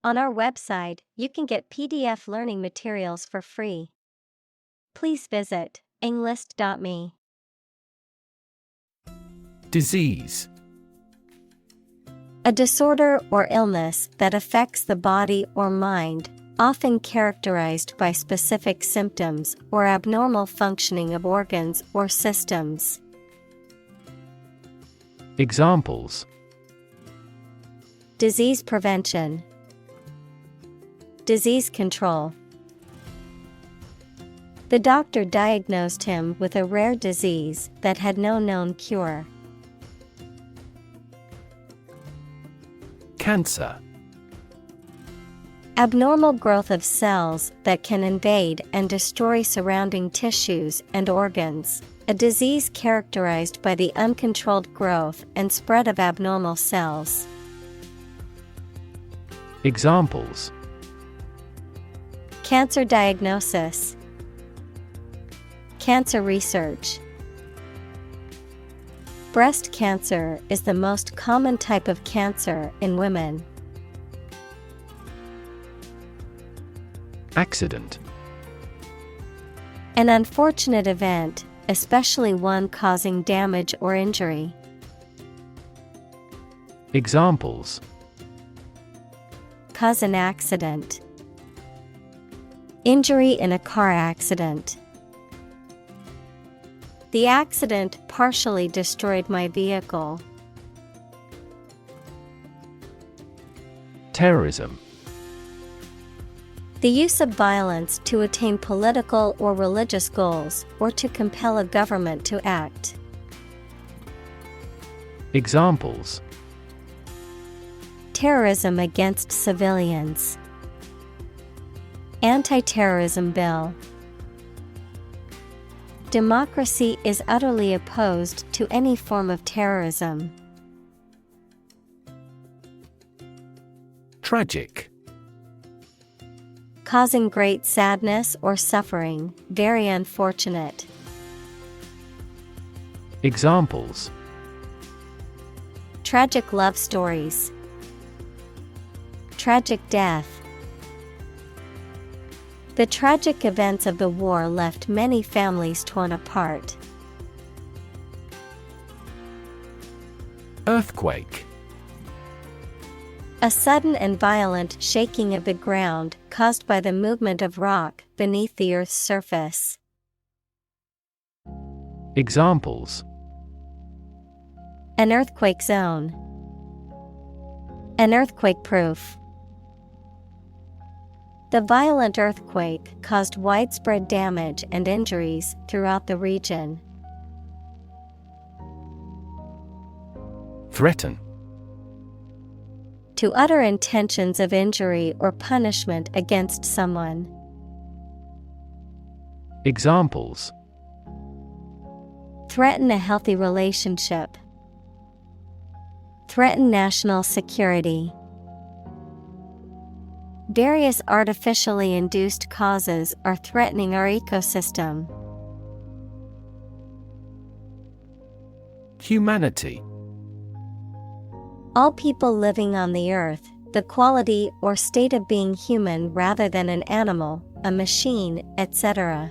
On our website, you can get PDF learning materials for free. Please visit englist.me. Disease. A disorder or illness that affects the body or mind, often characterized by specific symptoms or abnormal functioning of organs or systems. Examples: Disease prevention, disease control. The doctor diagnosed him with a rare disease that had no known cure. Cancer. Abnormal growth of cells that can invade and destroy surrounding tissues and organs. A disease characterized by the uncontrolled growth and spread of abnormal cells. Examples: Cancer diagnosis, cancer research. Breast cancer is the most common type of cancer in women. Accident. An unfortunate event, especially one causing damage or injury. Examples: Cause an accident, injury in a car accident. The accident partially destroyed my vehicle. Terrorism. The use of violence to attain political or religious goals, or to compel a government to act. Examples: Terrorism against civilians. Anti-terrorism bill. Democracy is utterly opposed to any form of terrorism. Tragic. Causing great sadness or suffering, very unfortunate. Examples: Tragic love stories. Tragic death. The tragic events of the war left many families torn apart. Earthquake. A sudden and violent shaking of the ground caused by the movement of rock beneath the Earth's surface. Examples: An earthquake zone. An earthquake-proof. The violent earthquake caused widespread damage and injuries throughout the region. Threaten. To utter intentions of injury or punishment against someone. Examples: Threaten a healthy relationship. Threaten national security. Various artificially induced causes are threatening our ecosystem. Humanity. All people living on the earth, the quality or state of being human rather than an animal, a machine, etc.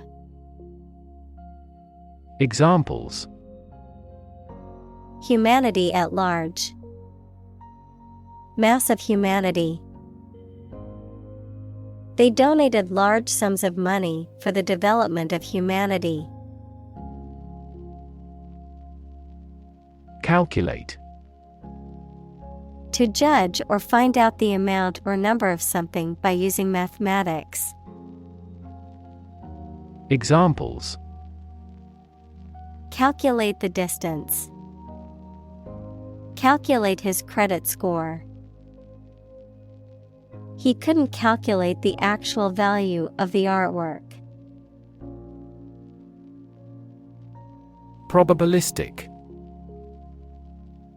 Examples: Humanity at large. Mass of humanity. They donated large sums of money for the development of humanity. Calculate. To judge or find out the amount or number of something by using mathematics. Examples: Calculate the distance. Calculate his credit score. He couldn't calculate the actual value of the artwork. Probabilistic.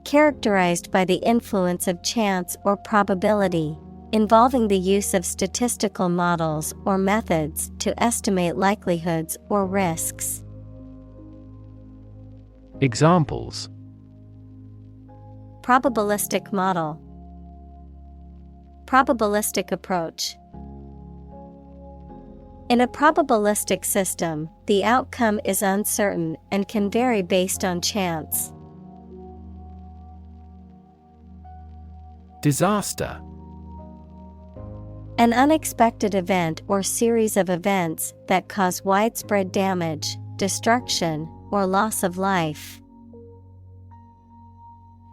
Characterized by the influence of chance or probability, involving the use of statistical models or methods to estimate likelihoods or risks. Examples: Probabilistic model. Probabilistic approach. In a probabilistic system, the outcome is uncertain and can vary based on chance. Disaster. An unexpected event or series of events that cause widespread damage, destruction, or loss of life.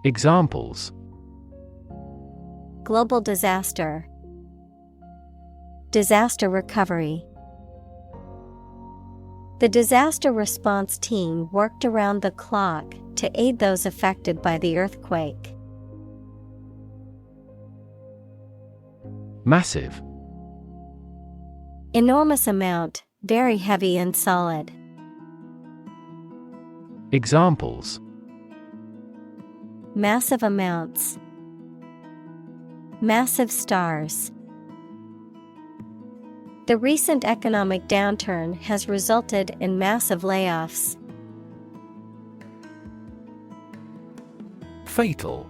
Examples: Global disaster. Disaster recovery. The disaster response team worked around the clock to aid those affected by the earthquake. Massive. Enormous amount, very heavy and solid. Examples: Massive amounts. Massive stars. The recent economic downturn has resulted in massive layoffs. Fatal.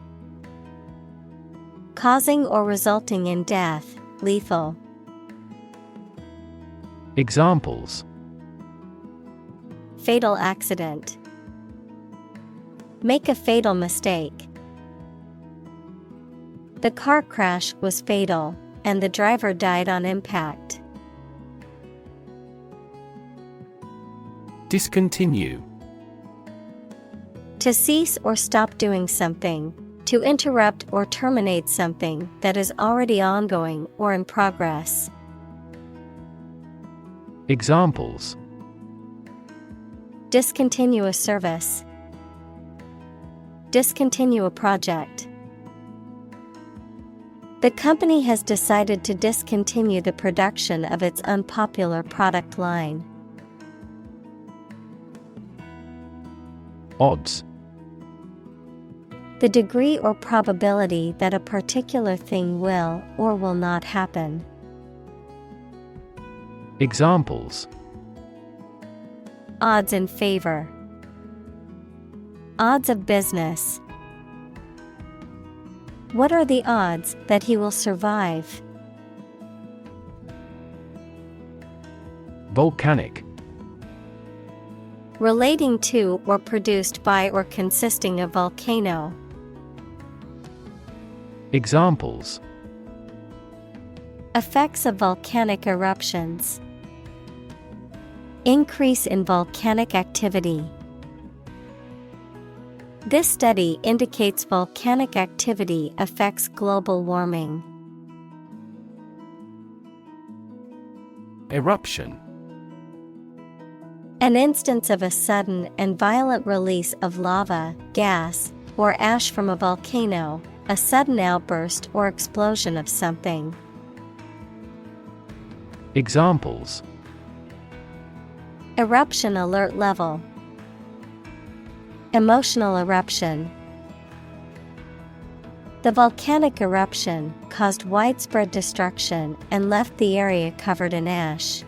Causing or resulting in death, lethal. Examples: Fatal accident. Make a fatal mistake. The car crash was fatal, and the driver died on impact. Discontinue. To cease or stop doing something. To interrupt or terminate something that is already ongoing or in progress. Examples: Discontinue a service. Discontinue a project. The company has decided to discontinue the production of its unpopular product line. Odds. The degree or probability that a particular thing will or will not happen. Examples: Odds in favor. Odds of business. What are the odds that he will survive? Volcanic. Relating to or produced by or consisting of volcano. Examples: Effects of volcanic eruptions. Increase in volcanic activity. This study indicates volcanic activity affects global warming. Eruption. An instance of a sudden and violent release of lava, gas, or ash from a volcano, a sudden outburst or explosion of something. Examples: Eruption alert level. Emotional eruption. The volcanic eruption caused widespread destruction and left the area covered in ash.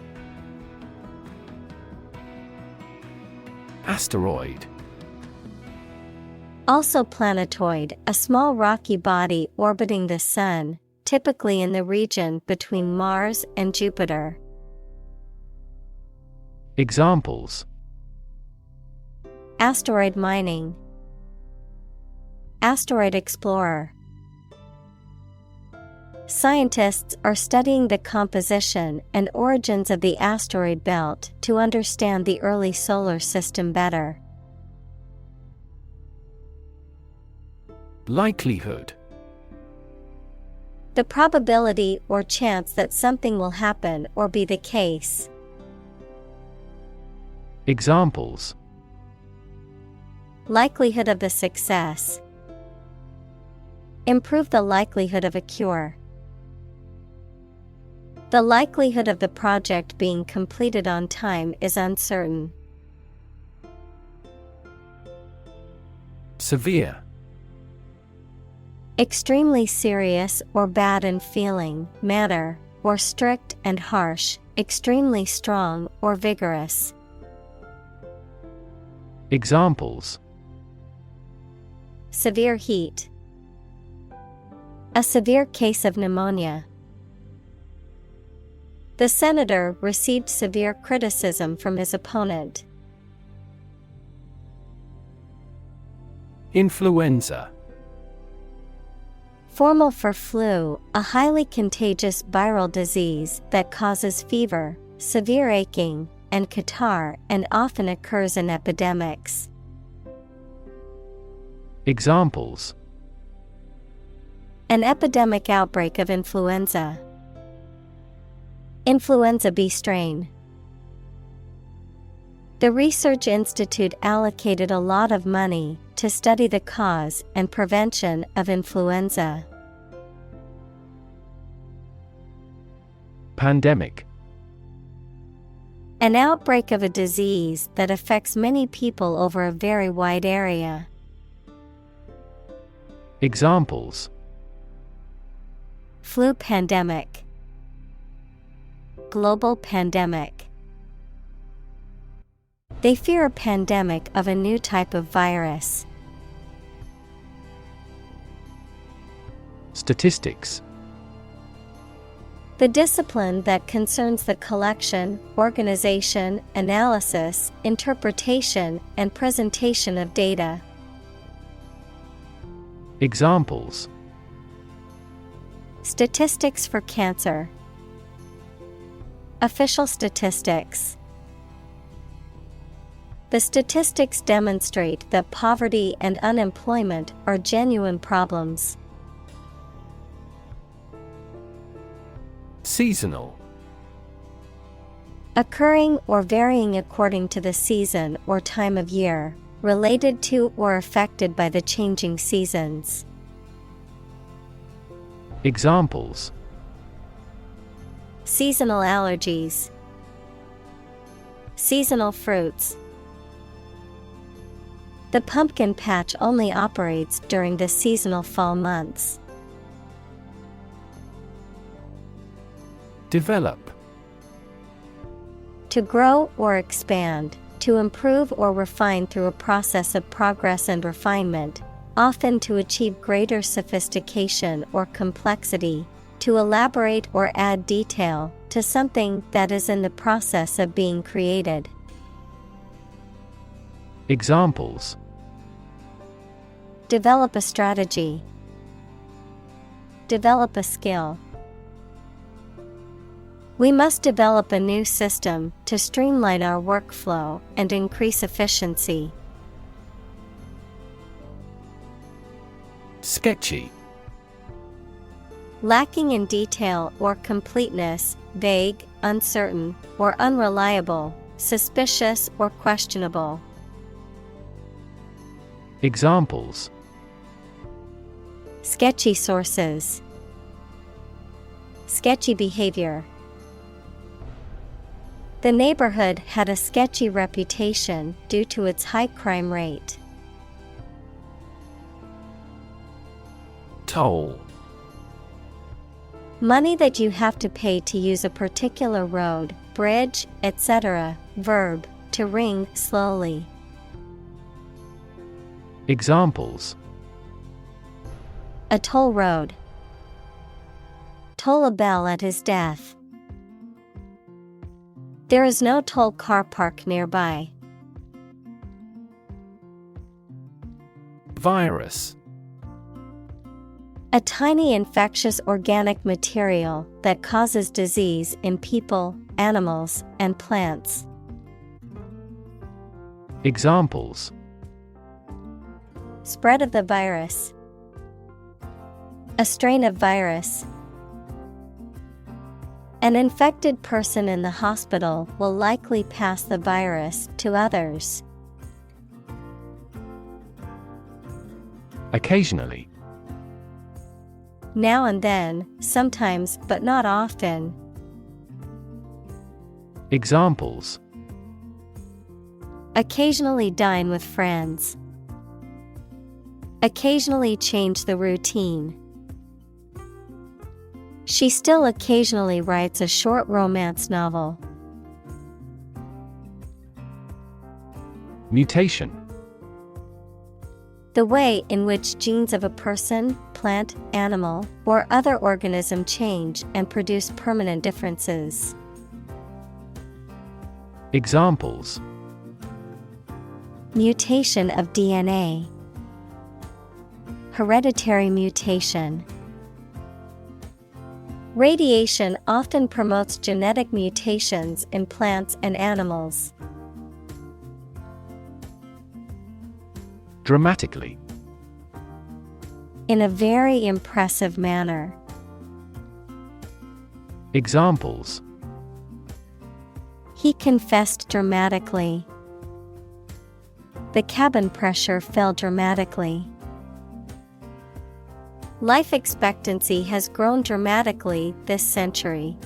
Asteroid. Also planetoid, a small rocky body orbiting the Sun, typically in the region between Mars and Jupiter. Examples: Asteroid mining. Asteroid explorer. Scientists are studying the composition and origins of the asteroid belt to understand the early solar system better. Likelihood. The probability or chance that something will happen or be the case. Examples: Likelihood of the success. Improve the likelihood of a cure. The likelihood of the project being completed on time is uncertain. Severe. Extremely serious or bad in feeling, manner, or strict and harsh, extremely strong or vigorous. Examples: Severe heat. A severe case of pneumonia. The senator received severe criticism from his opponent. Influenza. Formal for flu, a highly contagious viral disease that causes fever, severe aching, and catarrh and often occurs in epidemics. Examples: An epidemic outbreak of influenza. Influenza B strain. The research institute allocated a lot of money to study the cause and prevention of influenza. Pandemic. An outbreak of a disease that affects many people over a very wide area. Examples: Flu pandemic. Global pandemic. They fear a pandemic of a new type of virus. Statistics. The discipline that concerns the collection, organization, analysis, interpretation, and presentation of data. Examples: Statistics for cancer. Official statistics. The statistics demonstrate that poverty and unemployment are genuine problems. Seasonal. Occurring or varying according to the season or time of year, related to or affected by the changing seasons. Examples: Seasonal allergies. Seasonal fruits. The pumpkin patch only operates during the seasonal fall months. Develop. To grow or expand, to improve or refine through a process of progress and refinement, often to achieve greater sophistication or complexity, to elaborate or add detail to something that is in the process of being created. Examples: Develop a strategy. Develop a skill. We must develop a new system to streamline our workflow and increase efficiency. Sketchy. Lacking in detail or completeness, vague, uncertain, or unreliable, suspicious or questionable. Examples: Sketchy sources. Sketchy behavior. The neighborhood had a sketchy reputation due to its high crime rate. Toll. Money that you have to pay to use a particular road, bridge, etc. Verb, to ring slowly. Examples: A toll road. Toll a bell at his death. There is no toll car park nearby. Virus. A tiny infectious organic material that causes disease in people, animals, and plants. Examples: Spread of the virus. A strain of virus. An infected person in the hospital will likely pass the virus to others. Occasionally. Now and then, sometimes but not often. Examples: Occasionally dine with friends. Occasionally change the routine. She still occasionally writes a short romance novel. Mutation. The way in which genes of a person, plant, animal, or other organism change and produce permanent differences. Examples: Mutation of DNA. Hereditary mutation. Radiation often promotes genetic mutations in plants and animals. Dramatically. In a very impressive manner. Examples: He confessed dramatically. The cabin pressure fell dramatically. Life expectancy has grown dramatically this century.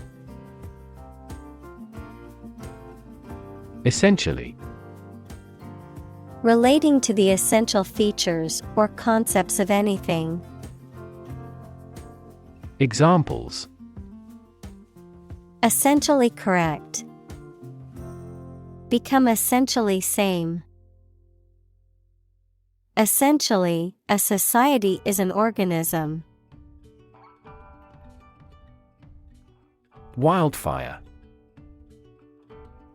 Essentially. Relating to the essential features or concepts of anything. Examples: Essentially correct. Become essentially same. Essentially, a society is an organism. Wildfire.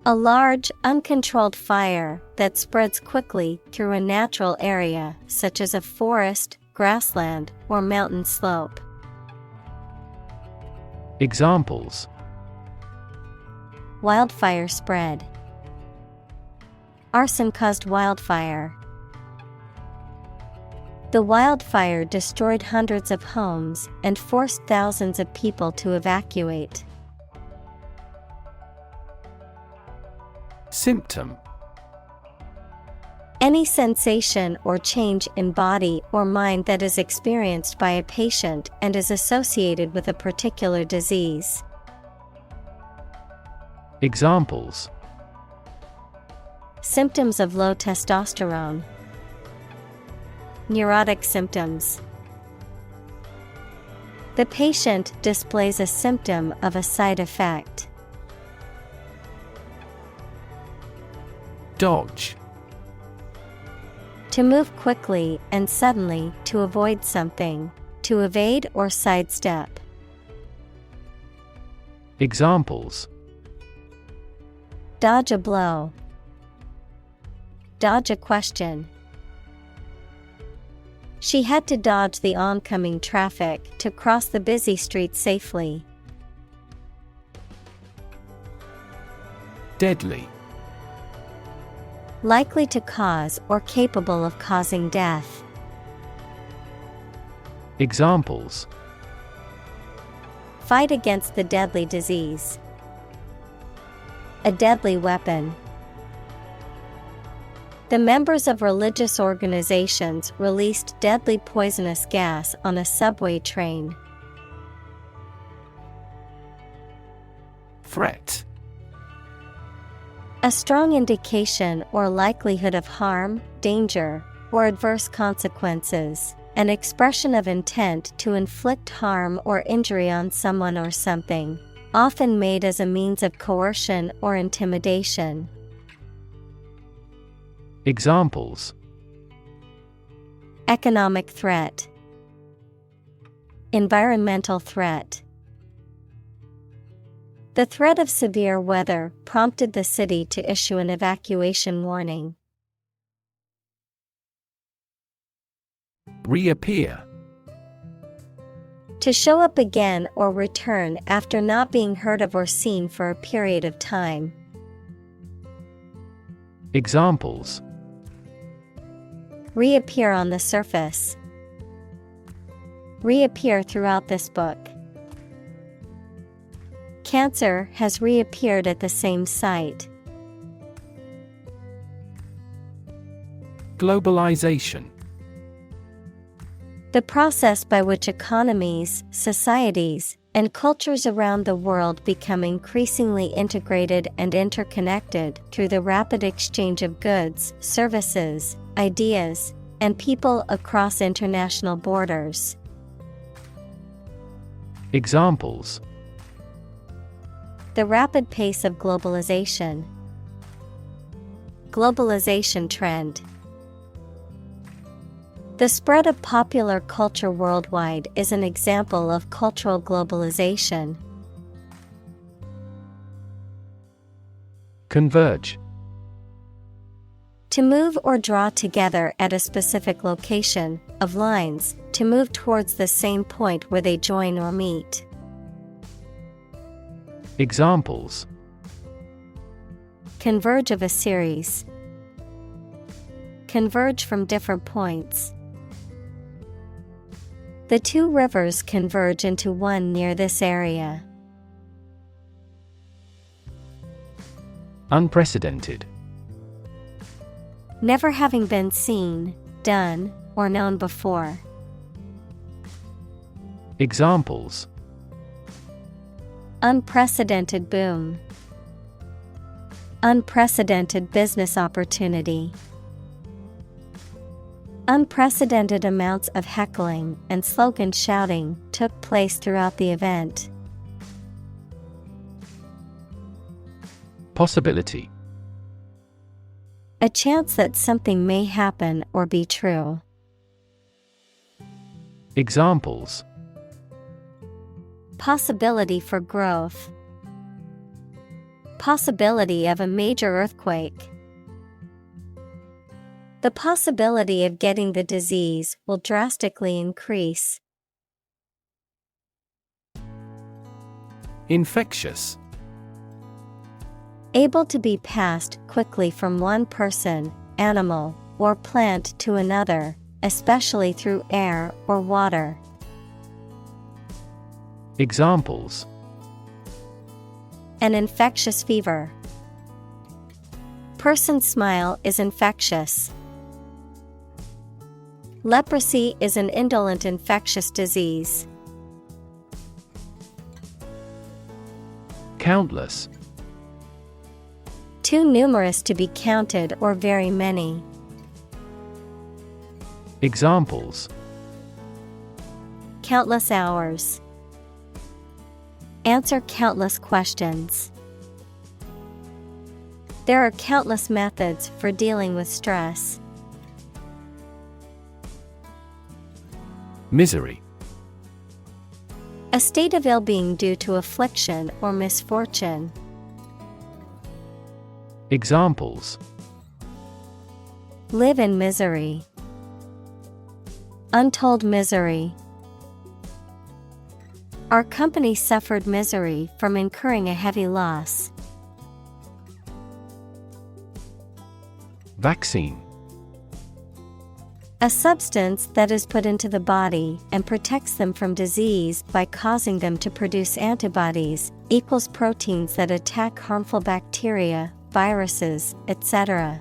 A large, uncontrolled fire that spreads quickly through a natural area, such as a forest, grassland, or mountain slope. Examples: Wildfire spread. Arson caused wildfire. The wildfire destroyed hundreds of homes and forced thousands of people to evacuate. Symptom. Any sensation or change in body or mind that is experienced by a patient and is associated with a particular disease. Examples: Symptoms of low testosterone. Neurotic symptoms. The patient displays a symptom of a side effect. Dodge. To move quickly and suddenly to avoid something, to evade or sidestep. Examples: Dodge a blow. Dodge a question. She had to dodge the oncoming traffic to cross the busy street safely. Deadly. Likely to cause or capable of causing death. Examples: Fight against the deadly disease. A deadly weapon. The members of religious organizations released deadly poisonous gas on a subway train. Threat. A strong indication or likelihood of harm, danger, or adverse consequences. An expression of intent to inflict harm or injury on someone or something, often made as a means of coercion or intimidation. Examples: Economic threat. Environmental threat. The threat of severe weather prompted the city to issue an evacuation warning. Reappear. To show up again or return after not being heard of or seen for a period of time. Examples: Reappear on the surface. Reappear throughout this book. Cancer has reappeared at the same site. Globalization. The process by which economies, societies, and cultures around the world become increasingly integrated and interconnected through the rapid exchange of goods, services, ideas, and people across international borders. Examples: The rapid pace of globalization. Globalization trend. The spread of popular culture worldwide is an example of cultural globalization. Converge. To move or draw together at a specific location, of lines, to move towards the same point where they join or meet. Examples: Converge of a series. Converge from different points. The two rivers converge into one near this area. Unprecedented. Never having been seen, done, or known before. Examples: Unprecedented boom. Unprecedented business opportunity. Unprecedented amounts of heckling and slogan shouting took place throughout the event. Possibility. A chance that something may happen or be true. Examples: Possibility for growth. Possibility of a major earthquake. The possibility of getting the disease will drastically increase. Infectious. Able to be passed quickly from one person, animal, or plant to another, especially through air or water. Examples: An infectious fever. Person's smile is infectious. Leprosy is an indolent infectious disease. Countless. Too numerous to be counted or very many. Examples: Countless hours. Answer countless questions. There are countless methods for dealing with stress. Misery. A state of ill-being due to affliction or misfortune. Examples: Live in misery. Untold misery. Our company suffered misery from incurring a heavy loss. Vaccine. A substance that is put into the body and protects them from disease by causing them to produce antibodies, equals proteins that attack harmful bacteria, viruses, etc.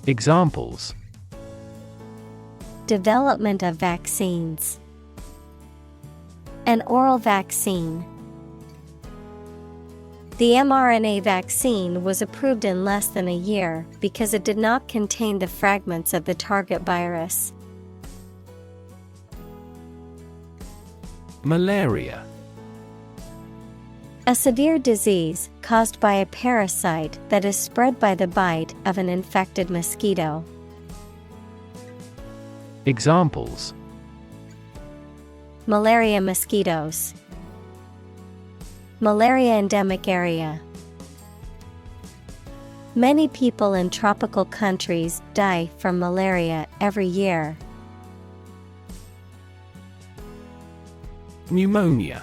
Examples: Development of vaccines. An oral vaccine. The mRNA vaccine was approved in less than a year because it did not contain the fragments of the target virus. Malaria. A severe disease caused by a parasite that is spread by the bite of an infected mosquito. Examples: Malaria mosquitoes. Malaria endemic area. Many people in tropical countries die from malaria every year. Pneumonia.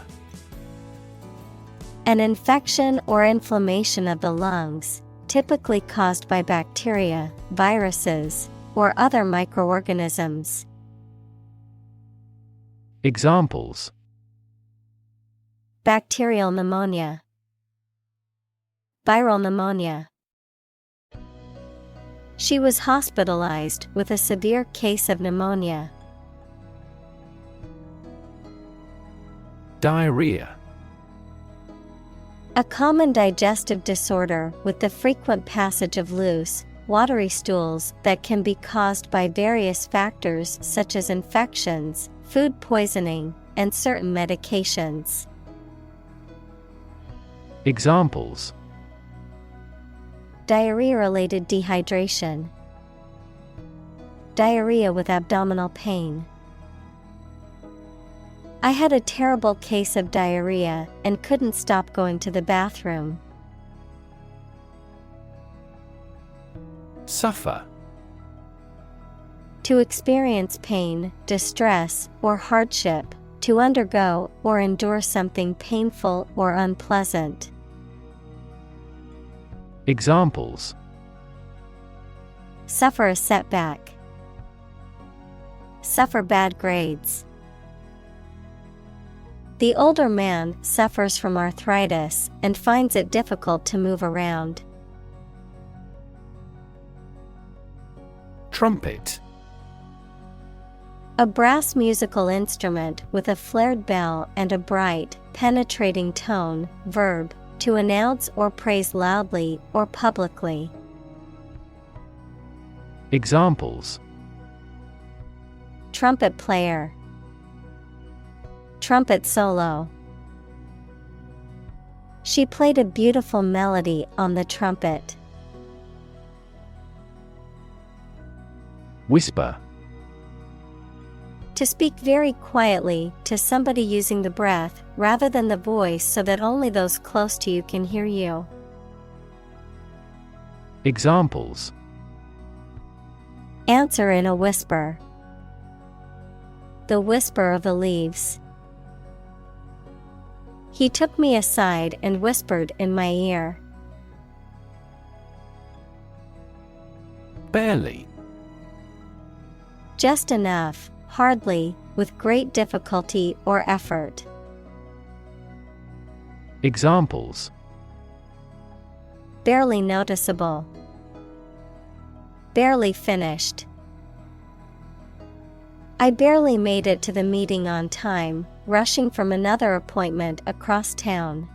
An infection or inflammation of the lungs, typically caused by bacteria, viruses, or other microorganisms. Examples: Bacterial pneumonia. Viral pneumonia. She was hospitalized with a severe case of pneumonia. Diarrhea. A common digestive disorder with the frequent passage of loose, watery stools that can be caused by various factors such as infections, food poisoning, and certain medications. Examples: Diarrhea-related dehydration. diarrhea with abdominal pain. I had a terrible case of diarrhea and couldn't stop going to the bathroom. Suffer. To experience pain, distress, or hardship, to undergo or endure something painful or unpleasant. Examples: Suffer a setback. Suffer bad grades. The older man suffers from arthritis and finds it difficult to move around. Trumpet. A brass musical instrument with a flared bell and a bright, penetrating tone. Verb, to announce or praise loudly or publicly. Examples: Trumpet player. Trumpet solo. She played a beautiful melody on the trumpet. Whisper. To speak very quietly to somebody using the breath rather than the voice so that only those close to you can hear you. Examples: Answer in a whisper. The whisper of the leaves. He took me aside and whispered in my ear. Barely. Just enough, hardly, with great difficulty or effort. Examples: Barely noticeable. Barely finished. I barely made it to the meeting on time, rushing from another appointment across town.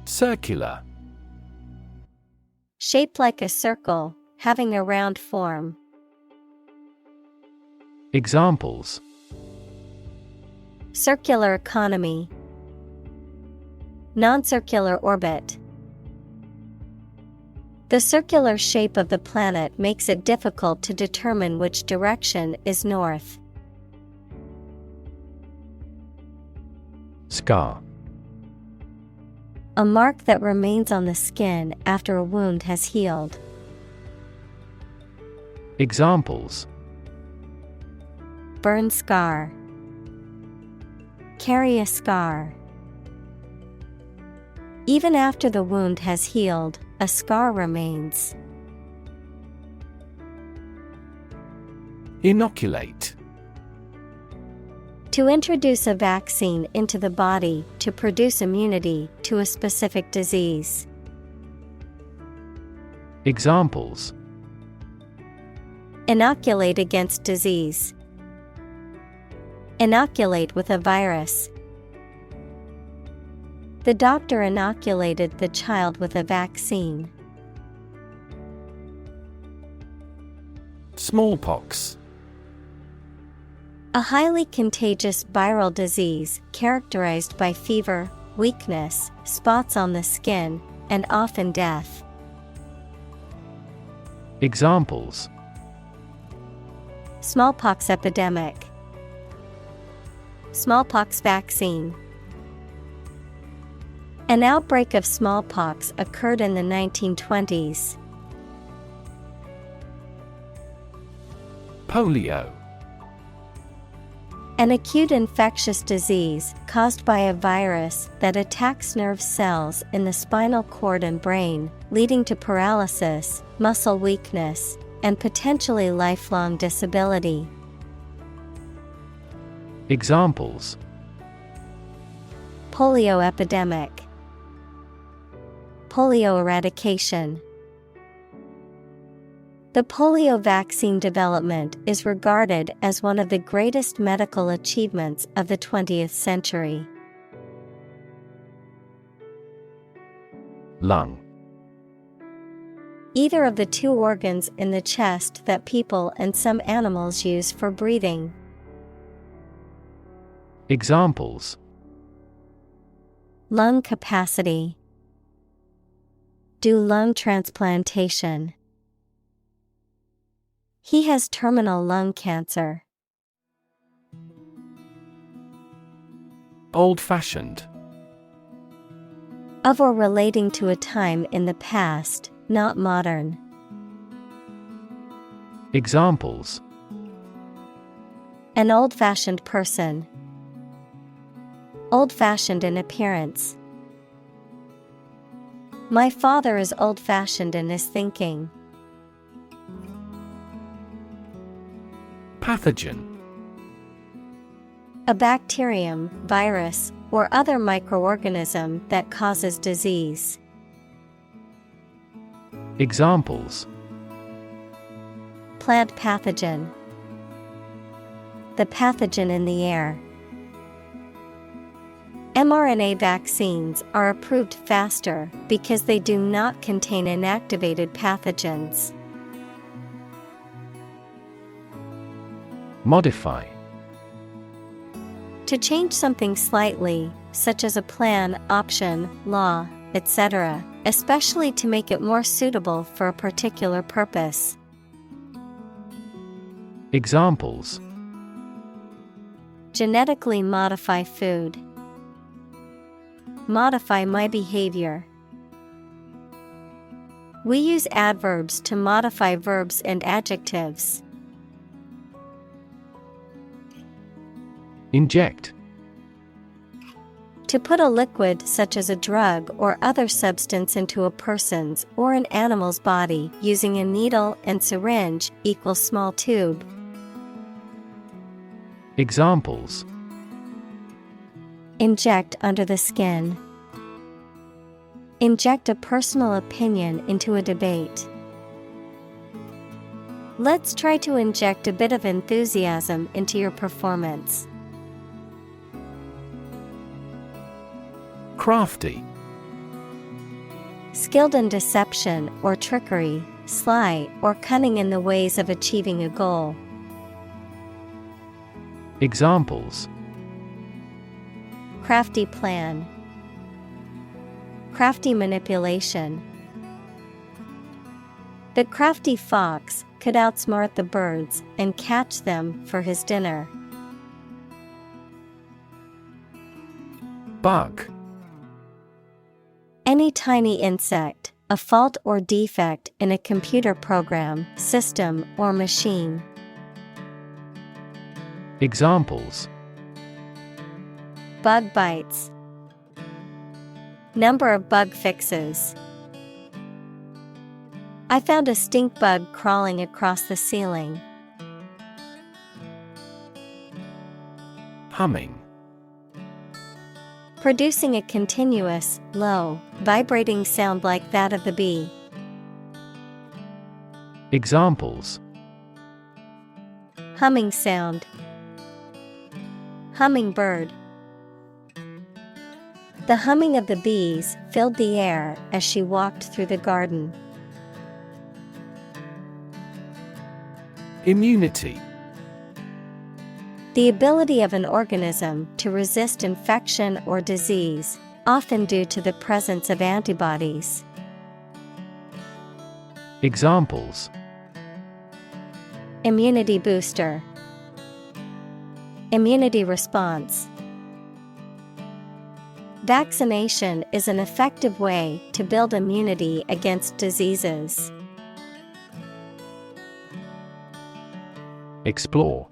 Circular. Shaped like a circle, having a round form. Examples: Circular economy. Non-circular orbit. The circular shape of the planet makes it difficult to determine which direction is north. Scar. A mark that remains on the skin after a wound has healed. Examples: Burn scar. Carry a scar. Even after the wound has healed, a scar remains. Inoculate. To introduce a vaccine into the body to produce immunity to a specific disease. Examples: Inoculate against disease. Inoculate with a virus. The doctor inoculated the child with a vaccine. Smallpox. A highly contagious viral disease characterized by fever, weakness, spots on the skin, and often death. Examples: Smallpox epidemic. Smallpox vaccine. An outbreak of smallpox occurred in the 1920s. Polio. An acute infectious disease caused by a virus that attacks nerve cells in the spinal cord and brain, leading to paralysis, muscle weakness, and potentially lifelong disability. Examples: Polio epidemic. Polio eradication. The polio vaccine development is regarded as one of the greatest medical achievements of the 20th century. Lung. Either of the two organs in the chest that people and some animals use for breathing. Examples: Lung capacity. Do lung transplantation. He has terminal lung cancer. Old-fashioned. Of or relating to a time in the past, not modern. Examples: An old-fashioned person. Old-fashioned in appearance. My father is old-fashioned in his thinking. Pathogen. A bacterium, virus, or other microorganism that causes disease. Examples: Plant pathogen. The pathogen in the air. mRNA vaccines are approved faster because they do not contain inactivated pathogens. Modify. To change something slightly, such as a plan, option, law, etc., especially to make it more suitable for a particular purpose. Examples: Genetically modify food. Modify my behavior. We use adverbs to modify verbs and adjectives. Inject. To put a liquid such as a drug or other substance into a person's or an animal's body using a needle and syringe equals small tube. Examples: Inject under the skin. Inject a personal opinion into a debate. Let's try to inject a bit of enthusiasm into your performance. Crafty. Skilled in deception or trickery, sly or cunning in the ways of achieving a goal. Examples: Crafty plan. Crafty manipulation. The crafty fox could outsmart the birds and catch them for his dinner. Bug. Any tiny insect, a fault or defect in a computer program, system, or machine. Examples: Bug bites. Number of bug fixes. I found a stink bug crawling across the ceiling. Humming. Producing a continuous, low, vibrating sound like that of the bee. Examples: Humming sound. Hummingbird. The humming of the bees filled the air as she walked through the garden. Immunity. The ability of an organism to resist infection or disease, often due to the presence of antibodies. Examples: Immunity booster. Immunity response. Vaccination is an effective way to build immunity against diseases. Explore.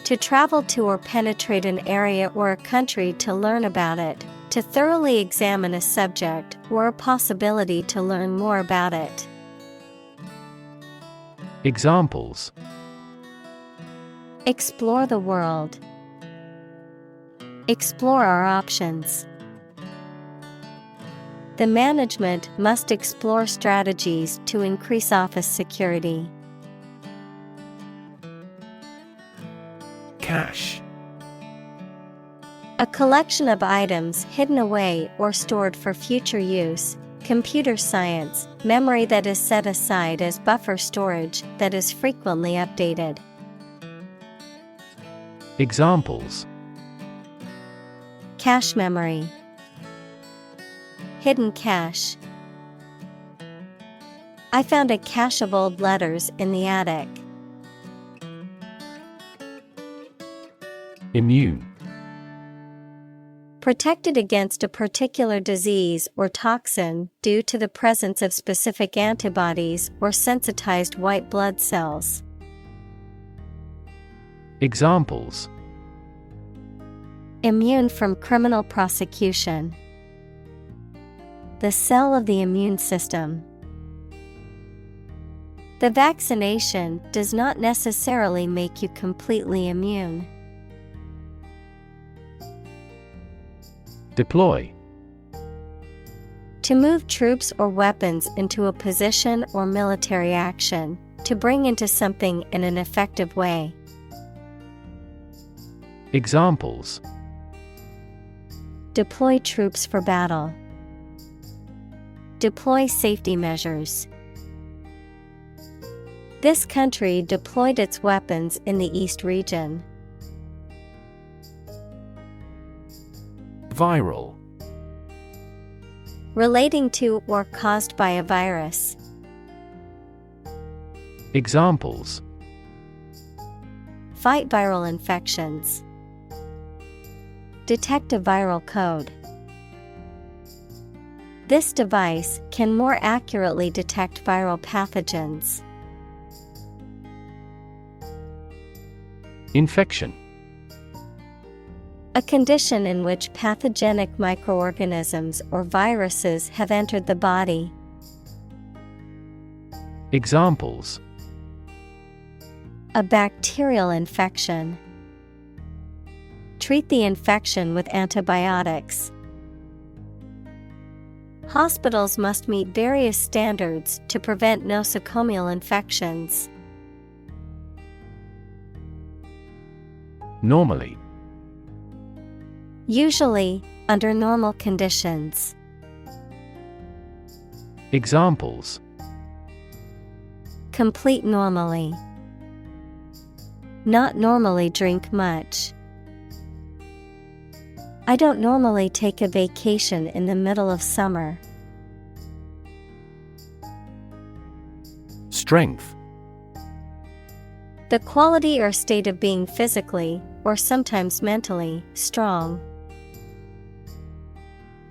To travel to or penetrate an area or a country to learn about it, to thoroughly examine a subject or a possibility to learn more about it. Examples: Explore the world. Explore our options. The management must explore strategies to increase office security. Cache. A collection of items hidden away or stored for future use. Computer science, memory that is set aside as buffer storage that is frequently updated. Examples: Cache memory. Hidden cache. I found a cache of old letters in the attic. Immune. Protected against a particular disease or toxin due to the presence of specific antibodies or sensitized white blood cells. Examples: Immune from criminal prosecution. The cell of the immune system. The vaccination does not necessarily make you completely immune. Deploy. To move troops or weapons into a position or military action, to bring into something in an effective way. Examples: Deploy troops for battle. Deploy safety measures. This country deployed its weapons in the East region. Viral. Relating to or caused by a virus. Examples: Fight viral infections. Detect a viral code. This device can more accurately detect viral pathogens. Infection. A condition in which pathogenic microorganisms or viruses have entered the body. Examples: A bacterial infection. Treat the infection with antibiotics. Hospitals must meet various standards to prevent nosocomial infections. Normally. Usually, under normal conditions. Examples: Complete normally. Not normally drink much. I don't normally take a vacation in the middle of summer. Strength. The quality or state of being physically, or sometimes mentally, strong.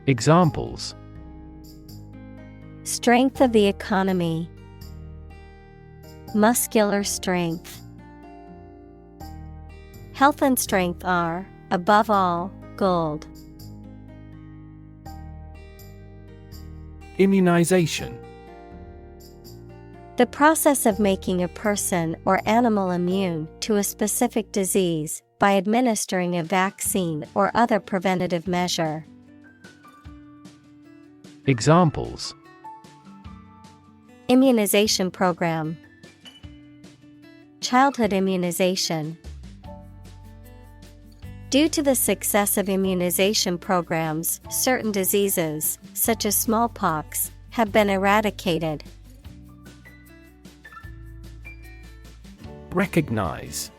Examples: Strength of the economy. Muscular strength. Health and strength are, above all, gold. Immunization. The process of making a person or animal immune to a specific disease by administering a vaccine or other preventative measure. Examples: Immunization program. Childhood immunization. Due to the success of immunization programs, certain diseases, such as smallpox, have been eradicated. Recognize.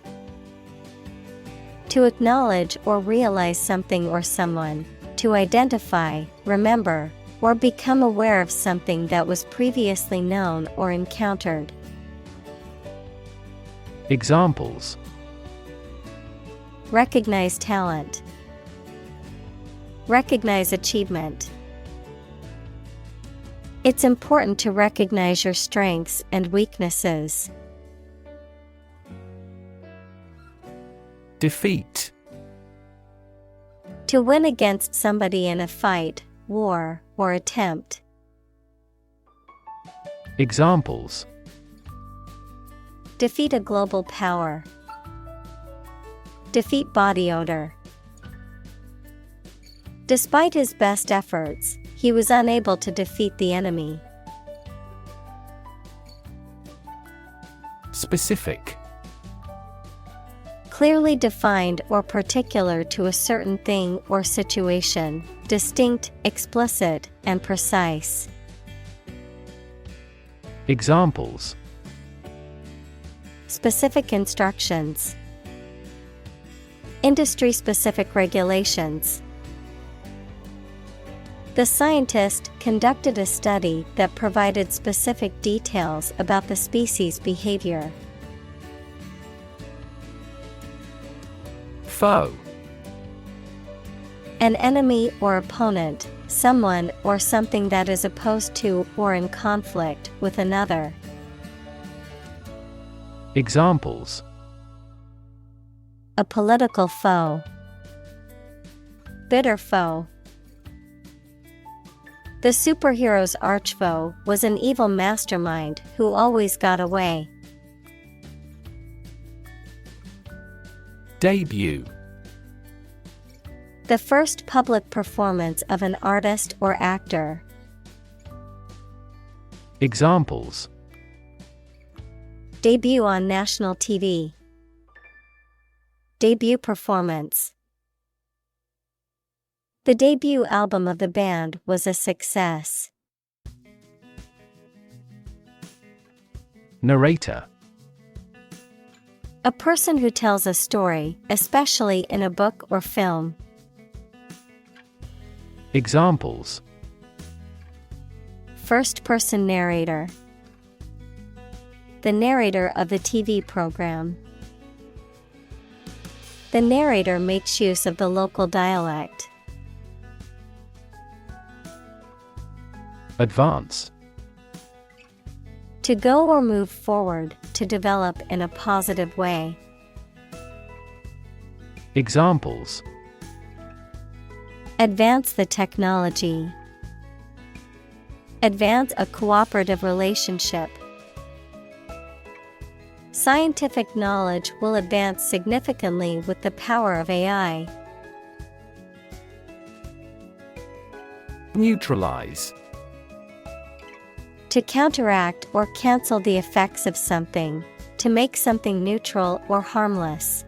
To acknowledge or realize something or someone, to identify, remember, or become aware of something that was previously known or encountered. Examples: Recognize talent. Recognize achievement. It's important to recognize your strengths and weaknesses. Defeat. To win against somebody in a fight, war, or attempt. Examples: Defeat a global power. Defeat body odor. Despite his best efforts, he was unable to defeat the enemy. Specific. Clearly defined or particular to a certain thing or situation, distinct, explicit, and precise. Examples: Specific instructions. Industry-specific regulations. The scientist conducted a study that provided specific details about the species' behavior. Foe. An enemy or opponent, someone or something that is opposed to or in conflict with another. Examples: A political foe. Bitter foe. The superhero's archfoe was an evil mastermind who always got away. Debut. The first public performance of an artist or actor. Examples: Debut on national TV. Debut performance. The debut album of the band was a success. Narrator. A person who tells a story, especially in a book or film. Examples: First-person narrator. The narrator of the TV program. The narrator makes use of the local dialect. Advance. To go or move forward, to develop in a positive way. Examples: Advance the technology. Advance a cooperative relationship. Scientific knowledge will advance significantly with the power of AI. Neutralize. To counteract or cancel the effects of something, to make something neutral or harmless.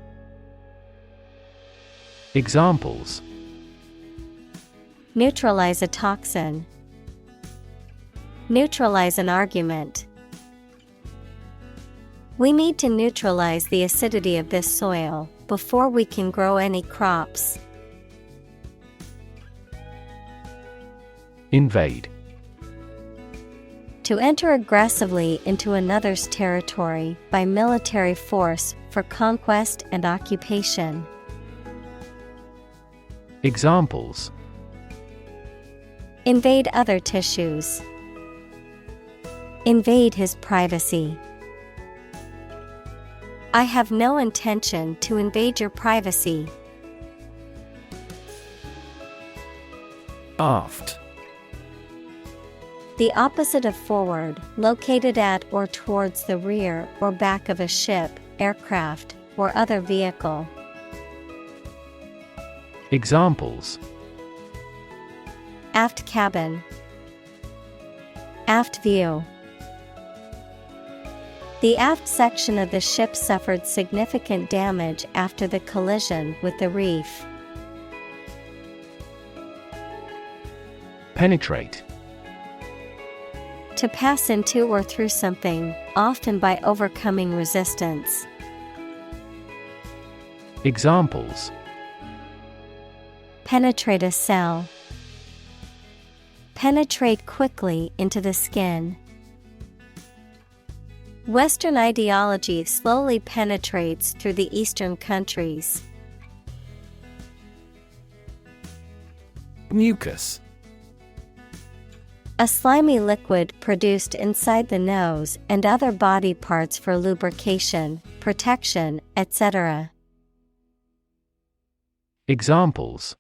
Examples: Neutralize a toxin. Neutralize an argument. We need to neutralize the acidity of this soil before we can grow any crops. Invade. To enter aggressively into another's territory by military force for conquest and occupation. Examples: Invade other tissues. Invade his privacy. I have no intention to invade your privacy. Aft. The opposite of forward, located at or towards the rear or back of a ship, aircraft, or other vehicle. Examples: Aft cabin. Aft view. The aft section of the ship suffered significant damage after the collision with the reef. Penetrate. To pass into or through something, often by overcoming resistance. Examples: Penetrate a cell. Penetrate quickly into the skin. Western ideology slowly penetrates through the Eastern countries. Mucus. A slimy liquid produced inside the nose and other body parts for lubrication, protection, etc. Examples: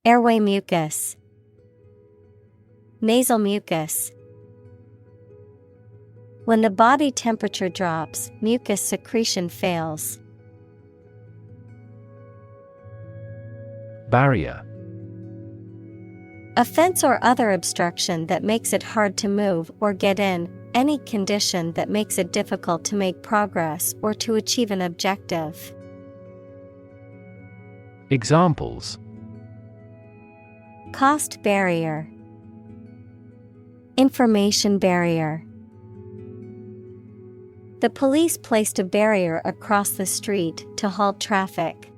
Airway mucus. Nasal mucus. When the body temperature drops, mucus secretion fails. Barrier. A fence or other obstruction that makes it hard to move or get in, any condition that makes it difficult to make progress or to achieve an objective. Examples: Cost barrier. Information barrier. The police placed a barrier across the street to halt traffic.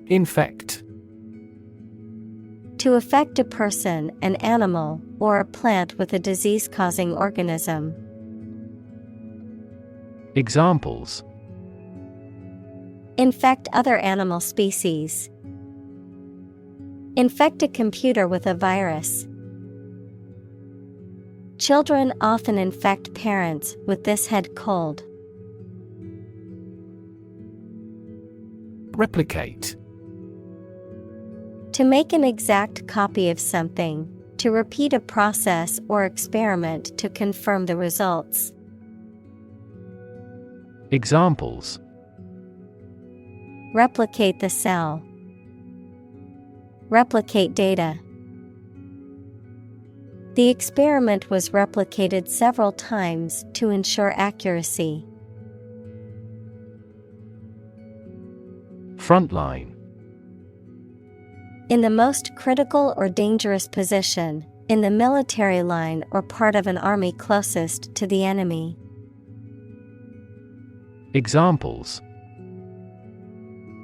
Infect. To affect a person, an animal, or a plant with a disease-causing organism. Examples: Infect other animal species. Infect a computer with a virus. Children often infect parents with this head cold. Replicate. To make an exact copy of something, to repeat a process or experiment to confirm the results. Examples: Replicate the cell. Replicate data. The experiment was replicated several times to ensure accuracy. Frontline. In the most critical or dangerous position, in the military line or part of an army closest to the enemy. Examples: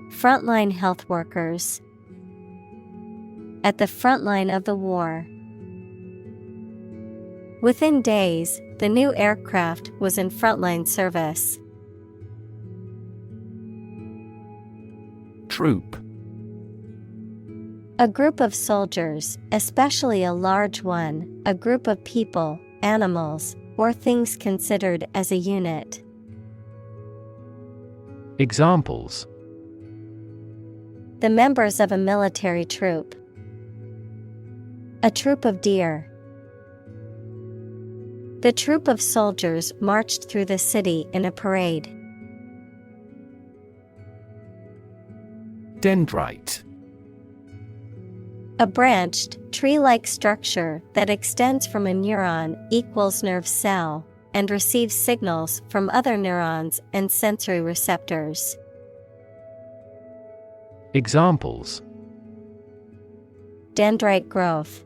Frontline health workers. At the front line of the war. Within days, the new aircraft was in frontline service. Troop. A group of soldiers, especially a large one, a group of people, animals, or things considered as a unit. Examples: The members of a military troop. A troop of deer. The troop of soldiers marched through the city in a parade. Dendrite. A branched, tree-like structure that extends from a neuron equals nerve cell and receives signals from other neurons and sensory receptors. Examples: Dendrite growth.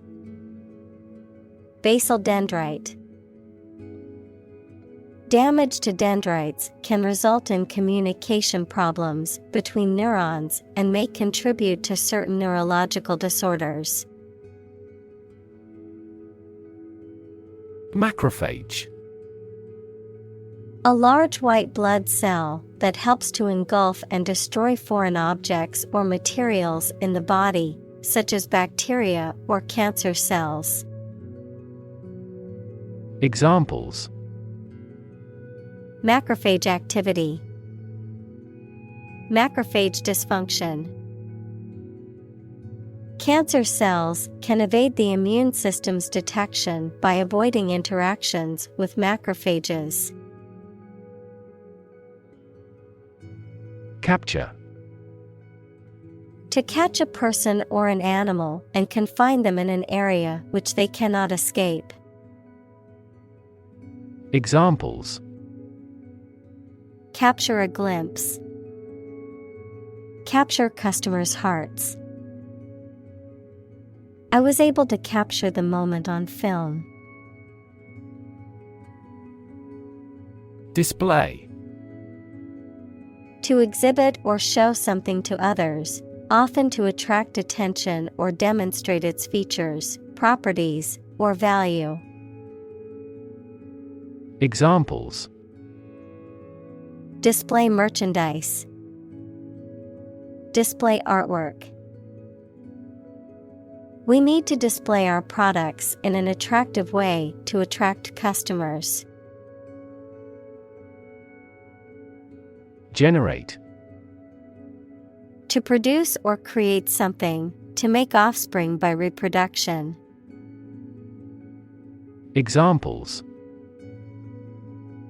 Basal dendrite. Damage to dendrites can result in communication problems between neurons and may contribute to certain neurological disorders. Macrophage. A large white blood cell that helps to engulf and destroy foreign objects or materials in the body, such as bacteria or cancer cells. Examples: Macrophage activity. Macrophage dysfunction. Cancer cells can evade the immune system's detection by avoiding interactions with macrophages. Capture. To catch a person or an animal and confine them in an area which they cannot escape. Examples: Capture a glimpse. Capture customers' hearts. I was able to capture the moment on film. Display. To exhibit or show something to others, often to attract attention or demonstrate its features, properties, or value. Examples: Display merchandise. Display artwork. We need to display our products in an attractive way to attract customers. Generate. To produce or create something, to make offspring by reproduction. Examples: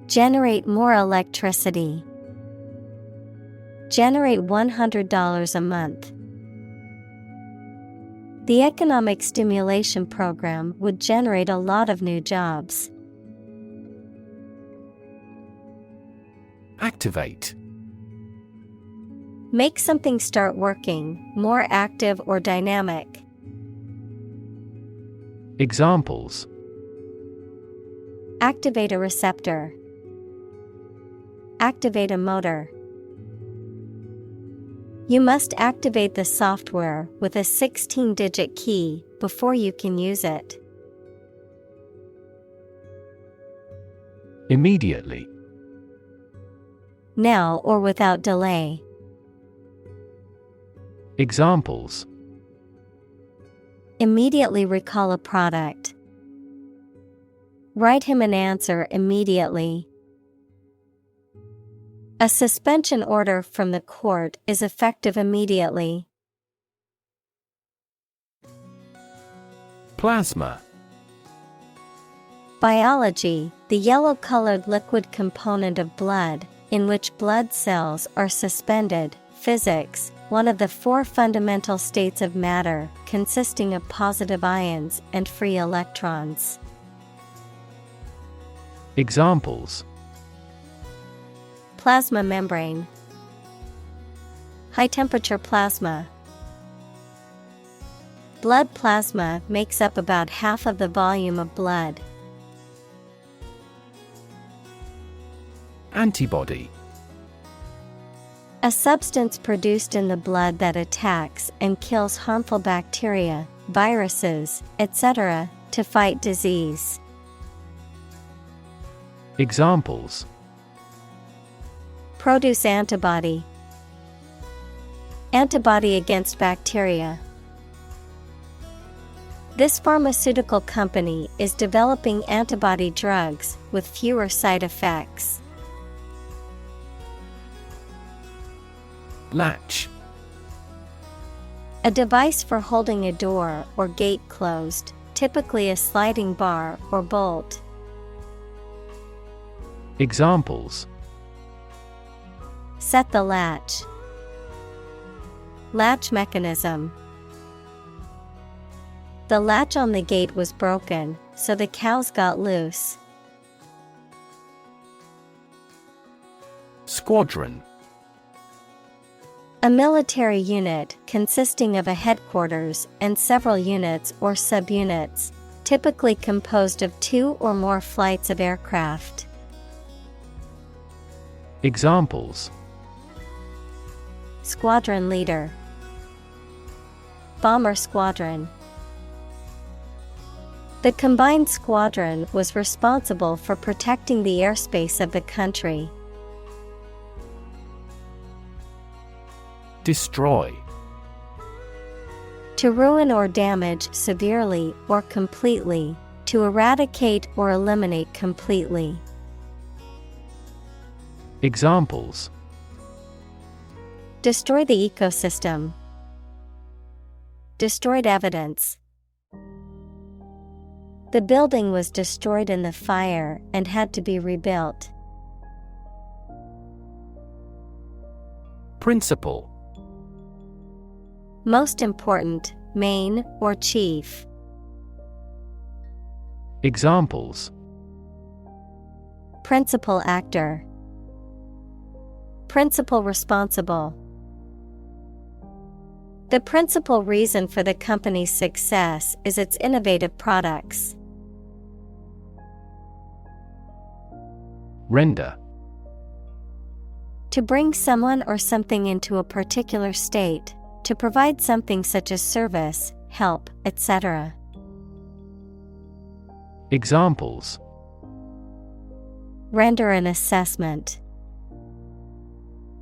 Generate more electricity. Generate $100 a month. The economic stimulation program would generate a lot of new jobs. Activate. Make something start working, more active or dynamic. Examples: Activate a receptor. Activate a motor. You must activate the software with a 16-digit key before you can use it. Immediately. Now or without delay. Examples: Immediately recall a product. Write him an answer immediately. A suspension order from the court is effective immediately. Plasma. Biology, the yellow-colored liquid component of blood, in which blood cells are suspended. Physics, one of the four fundamental states of matter, consisting of positive ions and free electrons. Examples: Plasma membrane. High-temperature plasma. Blood plasma makes up about half of the volume of blood. Antibody. A substance produced in the blood that attacks and kills harmful bacteria, viruses, etc., to fight disease. Examples: Produce antibody. Antibody against bacteria. This pharmaceutical company is developing antibody drugs with fewer side effects. Latch. A device for holding a door or gate closed, typically a sliding bar or bolt. Examples: Set the latch. Latch mechanism. The latch on the gate was broken, so the cows got loose. Squadron. A military unit consisting of a headquarters and several units or subunits, typically composed of 2 or more flights of aircraft. Examples: Squadron leader. Bomber squadron. The combined squadron was responsible for protecting the airspace of the country. Destroy. To ruin or damage severely or completely, to eradicate or eliminate completely. Examples: Destroy the ecosystem. Destroyed evidence. The building was destroyed in the fire and had to be rebuilt. Principal. Most important, main, or chief. Examples: Principal actor. Principal responsible. The principal reason for the company's success is its innovative products. Render. To bring someone or something into a particular state, to provide something such as service, help, etc. Examples: Render an assessment.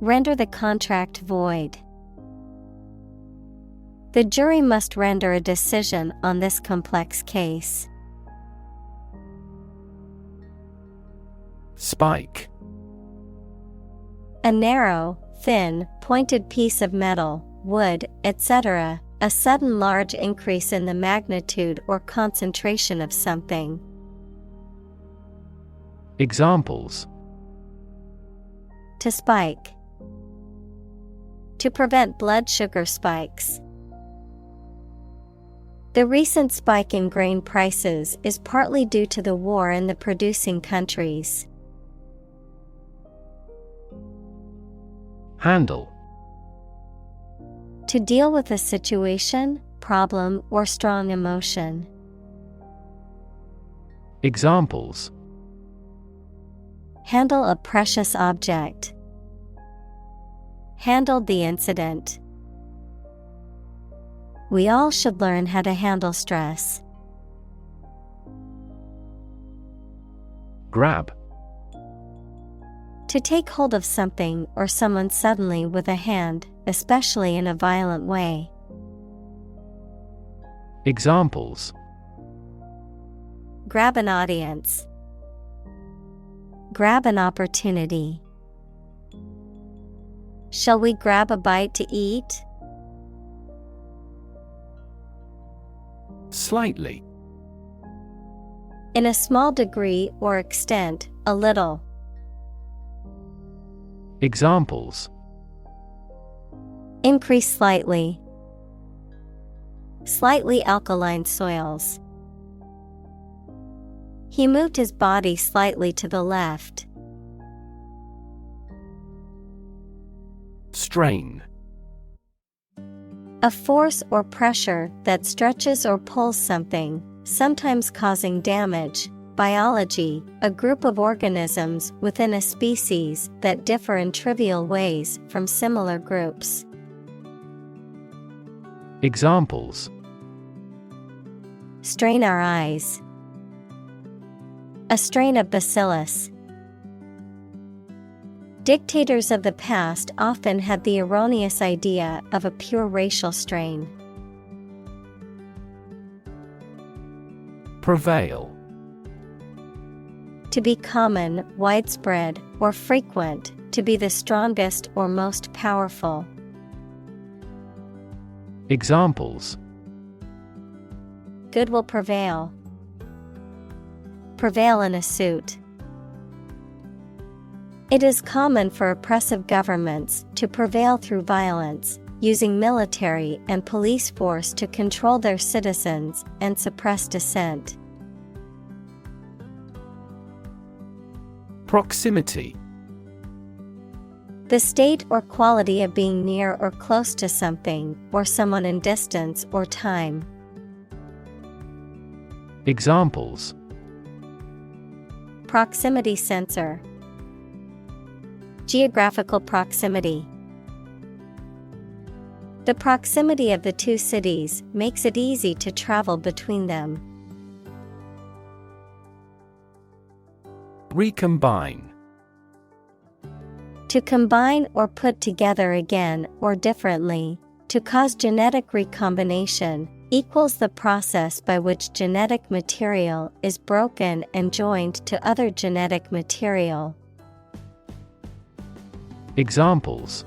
Render the contract void. The jury must render a decision on this complex case. Spike. A narrow, thin, pointed piece of metal, wood, etc., a sudden large increase in the magnitude or concentration of something. Examples: To spike. To prevent blood sugar spikes. The recent spike in grain prices is partly due to the war in the producing countries. Handle. To deal with a situation, problem, or strong emotion. Examples: Handle a precious object. handled the incident. We all should learn how to handle stress. Grab. To take hold of something or someone suddenly with a hand, especially in a violent way. Examples: Grab an audience. Grab an opportunity. Shall we grab a bite to eat? Slightly. In a small degree or extent, a little. Examples: Increase slightly. Slightly alkaline soils. He moved his body slightly to the left. Strain. A force or pressure that stretches or pulls something, sometimes causing damage. Biology, a group of organisms within a species that differ in trivial ways from similar groups. Examples: Strain our eyes. A strain of bacillus. Dictators of the past often had the erroneous idea of a pure racial strain. Prevail. To be common, widespread, or frequent, to be the strongest or most powerful. Examples: Good will prevail. Prevail in a suit. It is common for oppressive governments to prevail through violence, using military and police force to control their citizens and suppress dissent. Proximity. The state or quality of being near or close to something or someone in distance or time. Examples: Proximity sensor. Geographical proximity. The proximity of the two cities makes it easy to travel between them. Recombine. To combine or put together again or differently, to cause genetic recombination, equals the process by which genetic material is broken and joined to other genetic material. Examples: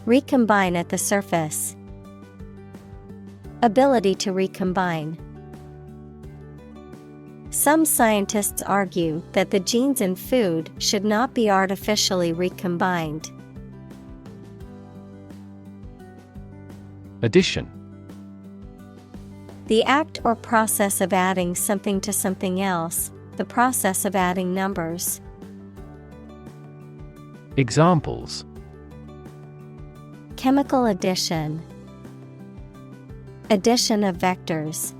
Recombine at the surface. Ability to recombine. Some scientists argue that the genes in food should not be artificially recombined. Addition. The act or process of adding something to something else, the process of adding numbers. Examples: Chemical addition. Addition of vectors.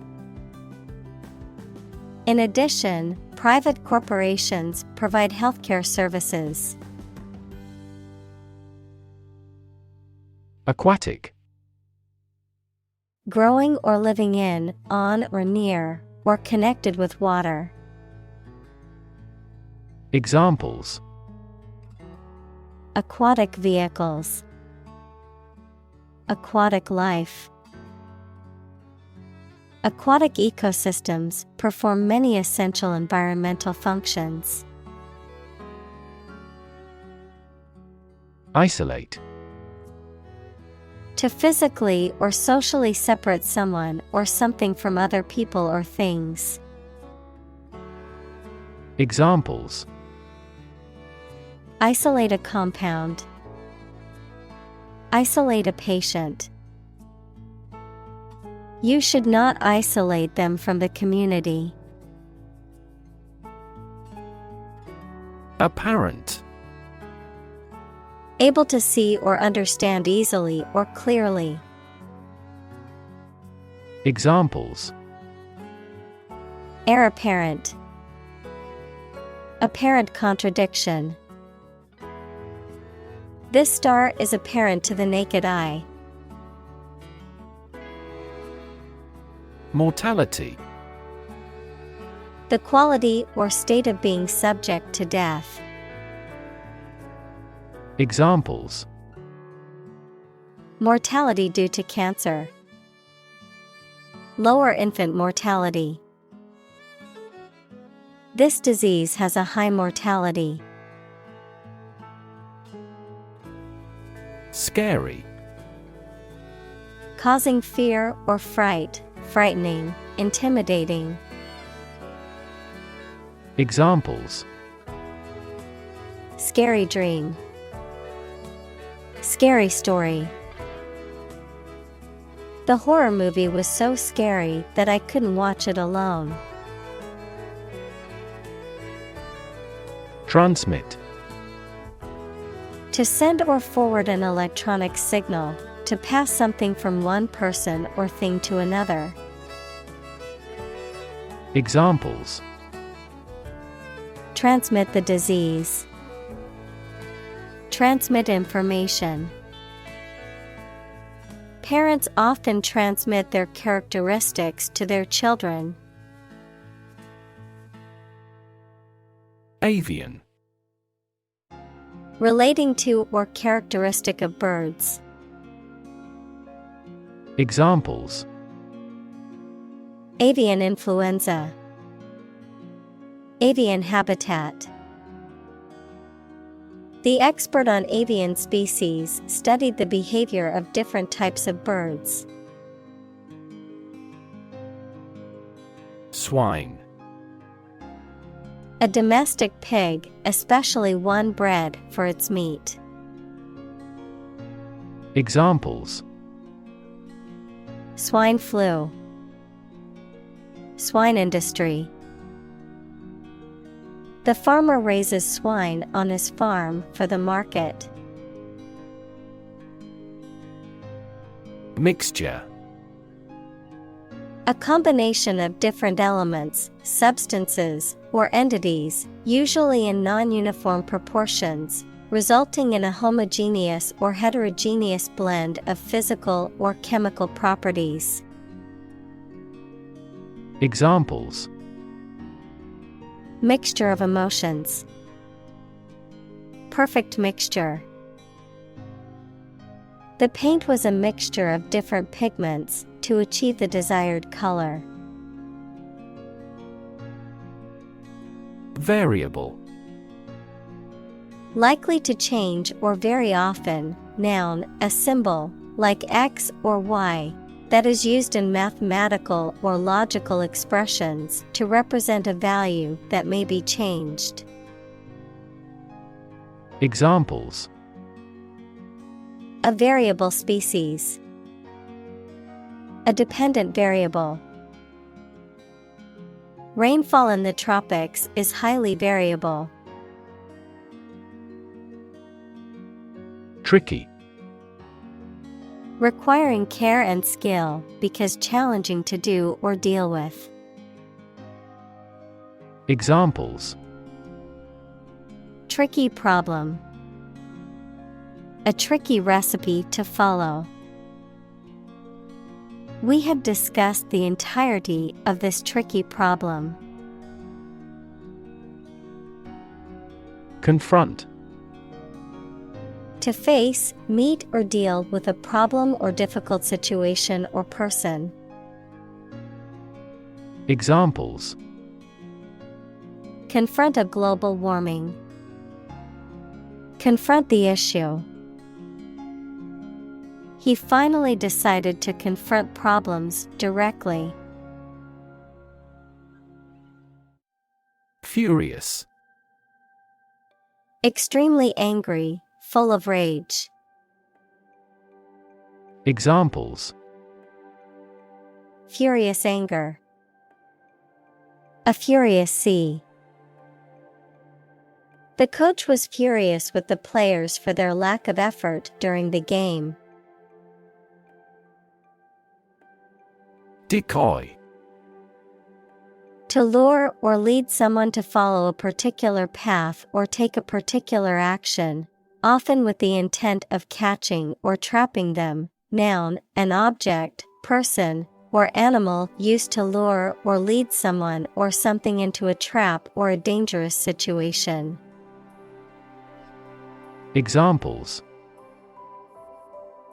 In addition, private corporations provide healthcare services. Aquatic. Growing or living in, on or near, or connected with water. Examples: Aquatic vehicles. Aquatic life. Aquatic ecosystems perform many essential environmental functions. Isolate. To physically or socially separate someone or something from other people or things. Examples: Isolate a compound. Isolate a patient. You should not isolate them from the community. Apparent. Able to see or understand easily or clearly. Examples: Heir apparent. Apparent contradiction. This star is apparent to the naked eye. Mortality. The quality or state of being subject to death. Examples: Mortality due to cancer. Lower infant mortality. This disease has a high mortality. Scary. Causing fear or fright, frightening, intimidating. Examples: Scary dream. Scary story. The horror movie was so scary that I couldn't watch it alone. Transmit. To send or forward an electronic signal, to pass something from one person or thing to another. Examples: Transmit the disease. Transmit information. Parents often transmit their characteristics to their children. Avian. Relating to or characteristic of birds. Examples: Avian influenza. Avian habitat. The expert on avian species studied the behavior of different types of birds. Swine. A domestic pig, especially one bred for its meat. Examples: Swine flu. Swine industry. The farmer raises swine on his farm for the market. Mixture. A combination of different elements, substances, or entities, usually in non-uniform proportions, resulting in a homogeneous or heterogeneous blend of physical or chemical properties. Examples: Mixture of emotions. Perfect mixture. The paint was a mixture of different pigments to achieve the desired color. Variable. Likely to change or vary often, noun, a symbol, like X or Y, that is used in mathematical or logical expressions to represent a value that may be changed. Examples: A variable species. A dependent variable. Rainfall in the tropics is highly variable. Tricky. Requiring care and skill because challenging to do or deal with. Examples: Tricky problem. A tricky recipe to follow. We have discussed the entirety of this tricky problem. Confront. To face, meet or deal with a problem or difficult situation or person. Examples: Confront a global warming. Confront the issue. He finally decided to confront problems directly. Furious. Extremely angry, full of rage. Examples: Furious anger. A furious sea. The coach was furious with the players for their lack of effort during the game. Decoy. To lure or lead someone to follow a particular path or take a particular action, often with the intent of catching or trapping them. Noun, an object, person, or animal used to lure or lead someone or something into a trap or a dangerous situation. Examples: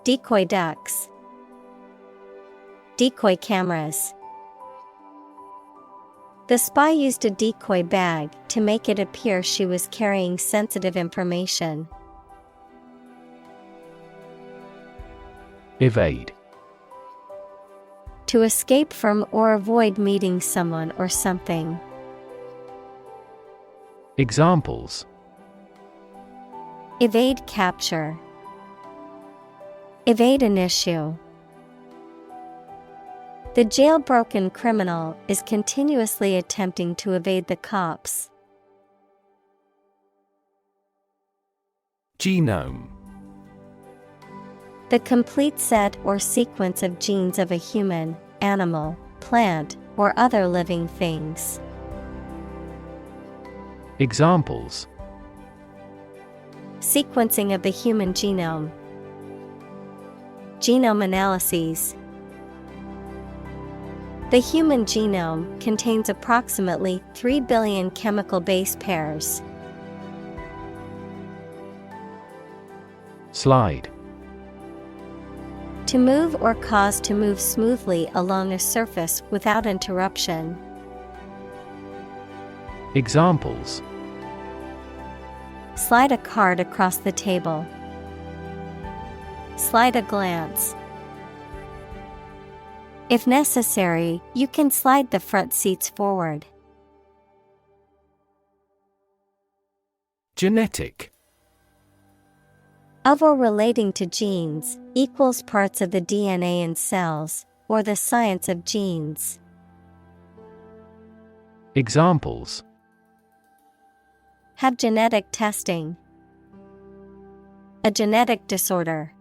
Decoy ducks, decoy cameras. The spy used a decoy bag to make it appear she was carrying sensitive information. Evade. To escape from or avoid meeting someone or something. Examples: Evade capture. Evade an issue. The jailbroken criminal is continuously attempting to evade the cops. Genome. The complete set or sequence of genes of a human, animal, plant, or other living things. Examples: Sequencing of the human genome. Genome analyses. The human genome contains approximately 3 billion chemical base pairs. Slide. To move or cause to move smoothly along a surface without interruption. Examples: Slide a card across the table. Slide a glance. If necessary, you can slide the front seats forward. Genetic. Of or relating to genes, equals parts of the DNA in cells, or the science of genes. Examples: Have genetic testing. A genetic disorder.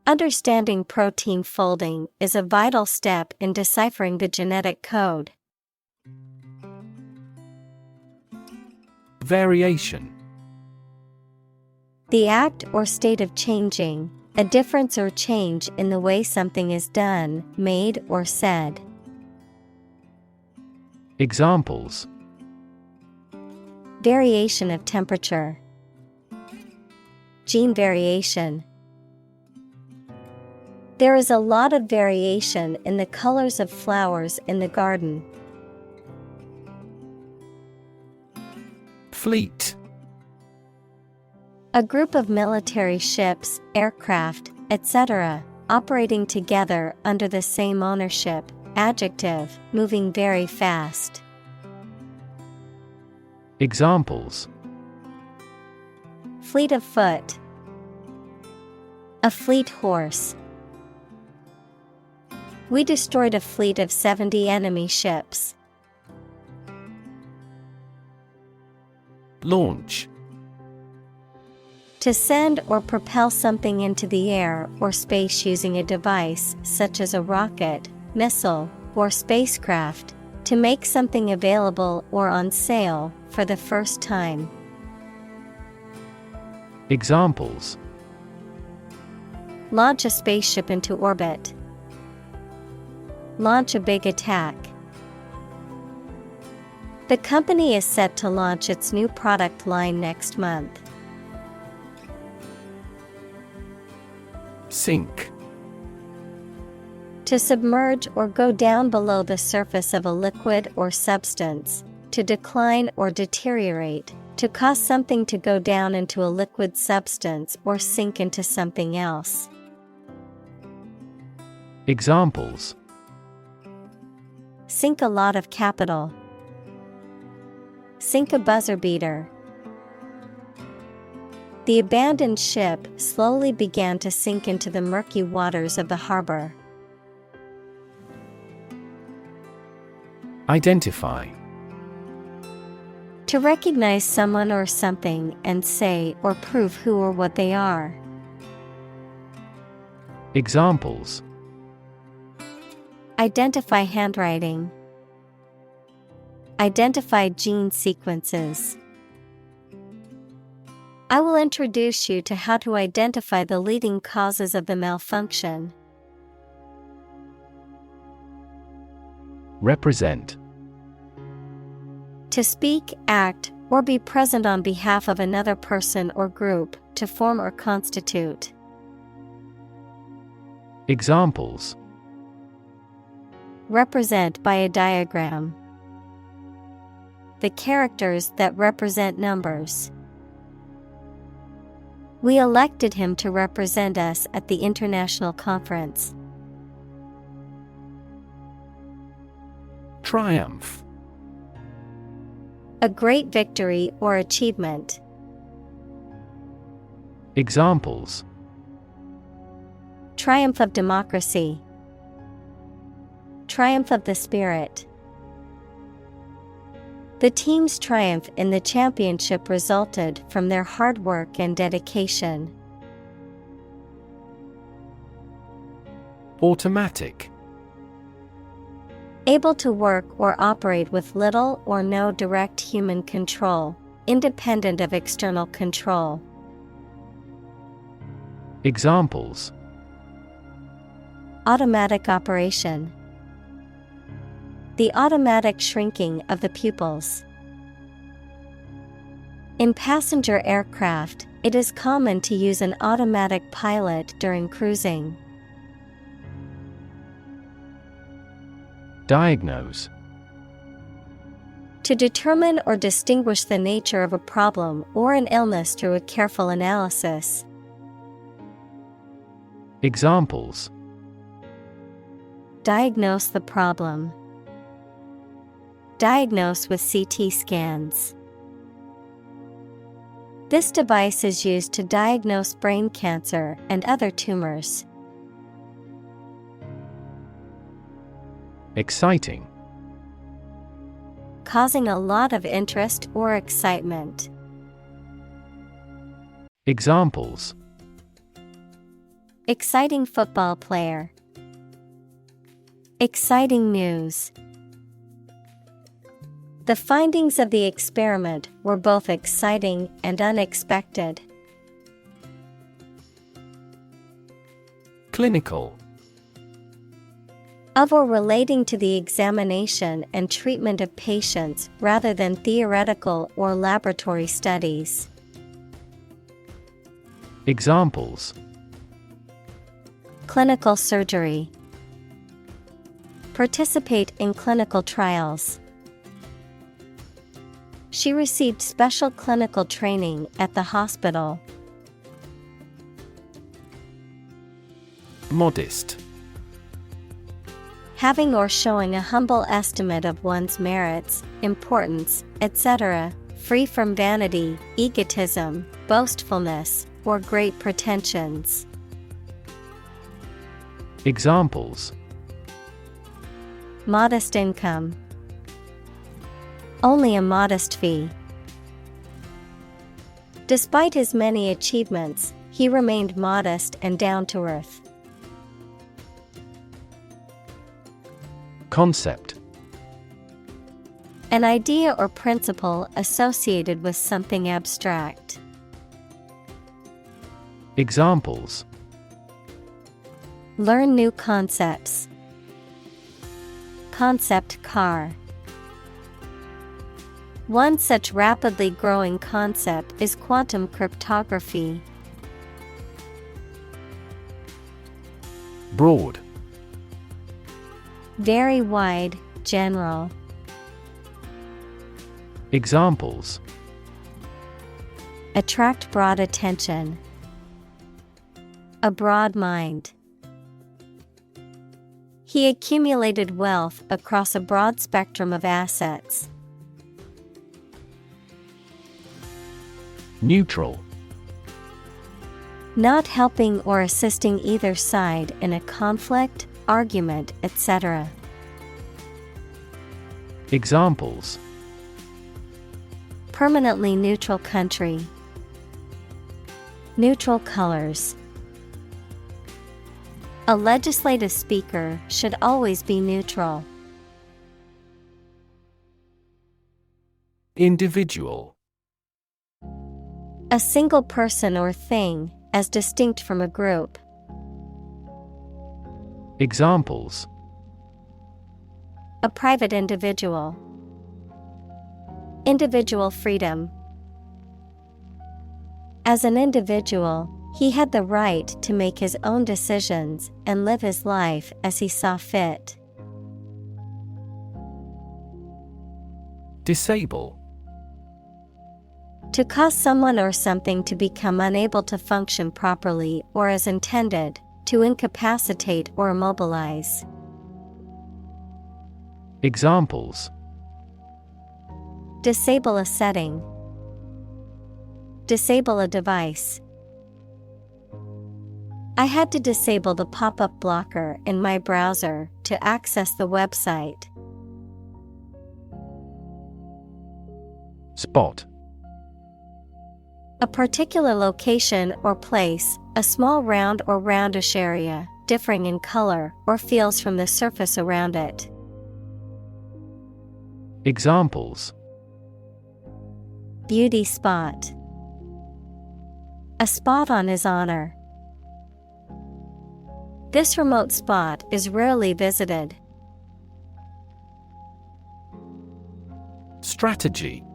Understanding protein folding is a vital step in deciphering the genetic code. Variation. The act or state of changing, a difference or change in the way something is done, made, or said. Examples: Variation of temperature. Gene variation. There is a lot of variation in the colors of flowers in the garden. Fleet. A group of military ships, aircraft, etc., operating together under the same ownership. Adjective, moving very fast. Examples: Fleet of foot. A fleet horse. We destroyed a fleet of 70 enemy ships. Launch. To send or propel something into the air or space using a device such as a rocket, missile, or spacecraft, to make something available or on sale for the first time. Examples: Launch a spaceship into orbit. Launch a big attack. The company is set to launch its new product line next month. Sink. To submerge or go down below the surface of a liquid or substance, to decline or deteriorate, to cause something to go down into a liquid substance or sink into something else. Examples: Sink a lot of capital. Sink a buzzer beater. The abandoned ship slowly began to sink into the murky waters of the harbor. Identify. To recognize someone or something and say or prove who or what they are. Examples: Identify handwriting. Identify gene sequences. I will introduce you to how to identify the leading causes of the malfunction. Represent. To speak, act, or be present on behalf of another person or group, to form or constitute. Examples. Represent by a diagram. The characters that represent numbers. We elected him to represent us at the international conference. Triumph. A great victory or achievement. Examples. Triumph of democracy. Triumph of the spirit. The team's triumph in the championship resulted from their hard work and dedication. Automatic. Able to work or operate with little or no direct human control, independent of external control. Examples. Automatic operation. The automatic shrinking of the pupils. In passenger aircraft, it is common to use an automatic pilot during cruising. Diagnose. To determine or distinguish the nature of a problem or an illness through a careful analysis. Examples. Diagnose the problem. Diagnose with CT scans. This device is used to diagnose brain cancer and other tumors. Exciting. Causing a lot of interest or excitement. Examples. Exciting football player. Exciting news. The findings of the experiment were both exciting and unexpected. Clinical. Of or relating to the examination and treatment of patients rather than theoretical or laboratory studies. Examples. Clinical surgery. Participate in clinical trials. She received special clinical training at the hospital. Modest. Having or showing a humble estimate of one's merits, importance, etc., free from vanity, egotism, boastfulness, or great pretensions. Examples. Modest income. Only a modest fee. Despite his many achievements, he remained modest and down to earth. Concept. An idea or principle associated with something abstract. Examples. Learn new concepts. Concept car. One such rapidly growing concept is quantum cryptography. Broad. Very wide, general. Examples. Attract broad attention. A broad mind. He accumulated wealth across a broad spectrum of assets. Neutral. Not helping or assisting either side in a conflict, argument, etc. Examples. Permanently neutral country. Neutral colors. A legislative speaker should always be neutral. Individual. A single person or thing, as distinct from a group. Examples: A private individual. Individual freedom. As an individual, he had the right to make his own decisions and live his life as he saw fit. Disable. To cause someone or something to become unable to function properly or as intended, to incapacitate or immobilize. Examples: Disable a setting. Disable a device. I had to disable the pop-up blocker in my browser to access the website. Spot. A particular location or place, a small round or roundish area, differing in color or feels from the surface around it. Examples: Beauty spot. A spot on his honor. This remote spot is rarely visited. Strategy.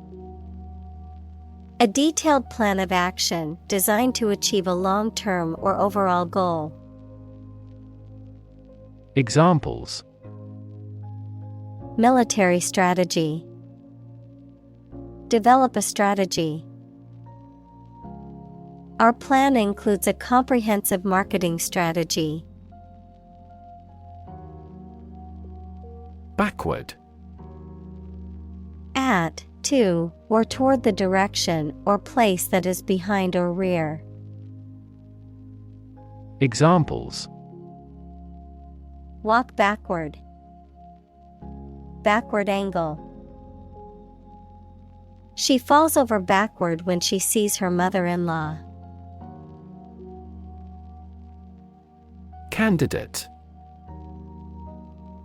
A detailed plan of action designed to achieve a long-term or overall goal. Examples: Military strategy. Develop a strategy. Our plan includes a comprehensive marketing strategy. Backward. At, to, or toward the direction or place that is behind or rear. Examples: Walk backward. Backward angle. She falls over backward when she sees her mother-in-law. Candidate.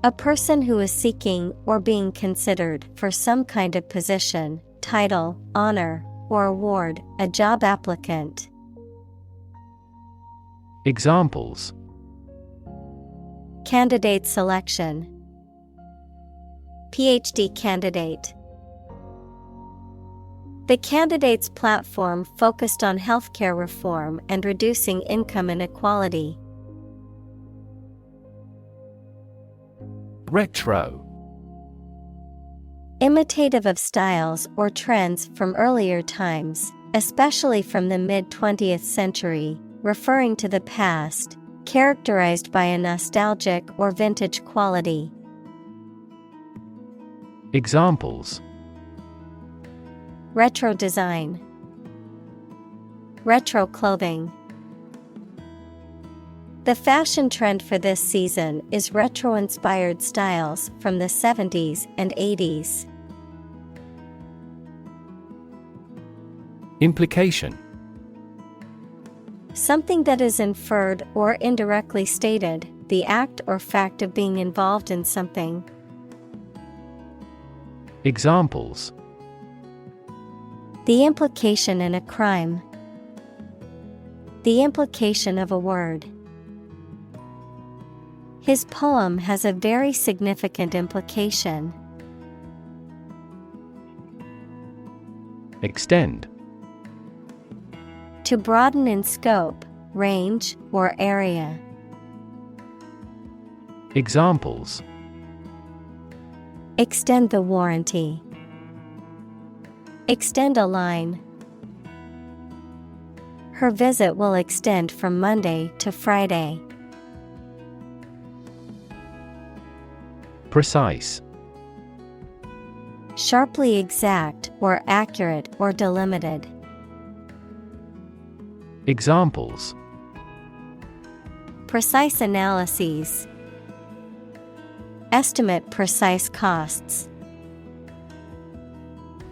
A person who is seeking or being considered for some kind of position, title, honor, or award, a job applicant. Examples: Candidate selection. PhD candidate. The candidate's platform focused on healthcare reform and reducing income inequality. Retro. Imitative of styles or trends from earlier times, especially from the mid-20th century, referring to the past, characterized by a nostalgic or vintage quality. Examples: Retro design. Retro clothing. The fashion trend for this season is retro-inspired styles from the 70s and 80s. Implication. Something that is inferred or indirectly stated, the act or fact of being involved in something. Examples: The implication in a crime. The implication of a word. His poem has a very significant implication. Extend. To broaden in scope, range, or area. Examples: Extend the warranty. Extend a line. Her visit will extend from Monday to Friday. Precise. Sharply exact or accurate or delimited. Examples: Precise analyses. Estimate precise costs.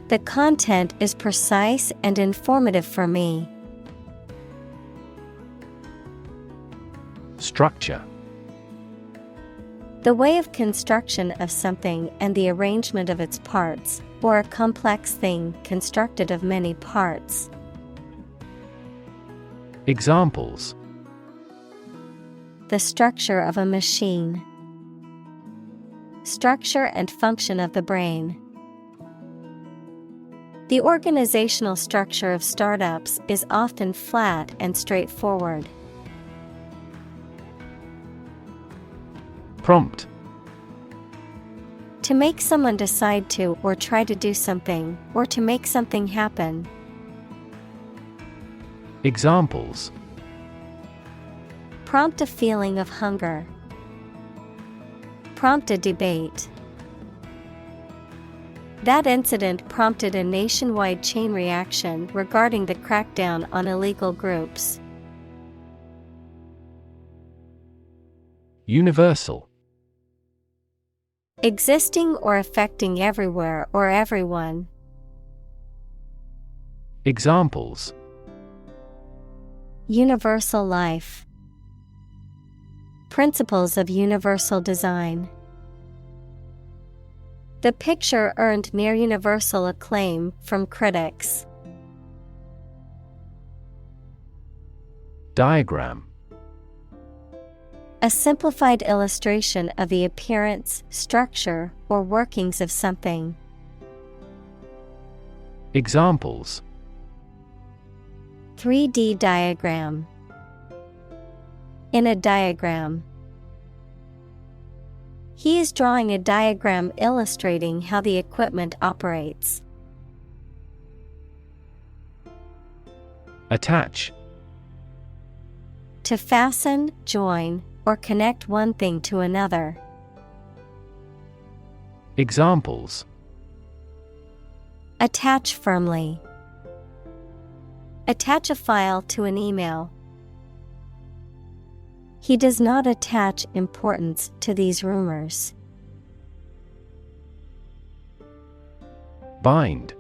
The content is precise and informative for me. Structure. The way of construction of something and the arrangement of its parts, or a complex thing constructed of many parts. Examples: the structure of a machine. Structure and function of the brain. The organizational structure of startups is often flat and straightforward. Prompt: to make someone decide to or try to do something, or to make something happen. Examples: prompt a feeling of hunger. Prompt a debate. That incident prompted a nationwide chain reaction regarding the crackdown on illegal groups. Universal: existing or affecting everywhere or everyone. Examples: universal life. Principles of universal design. The picture earned near universal acclaim from critics. Diagram: a simplified illustration of the appearance, structure, or workings of something. Examples: 3D diagram. In a diagram. He is drawing a diagram illustrating how the equipment operates. Attach: to fasten, join, or connect one thing to another. Examples: attach firmly. Attach a file to an email. He does not attach importance to these rumors. Bind: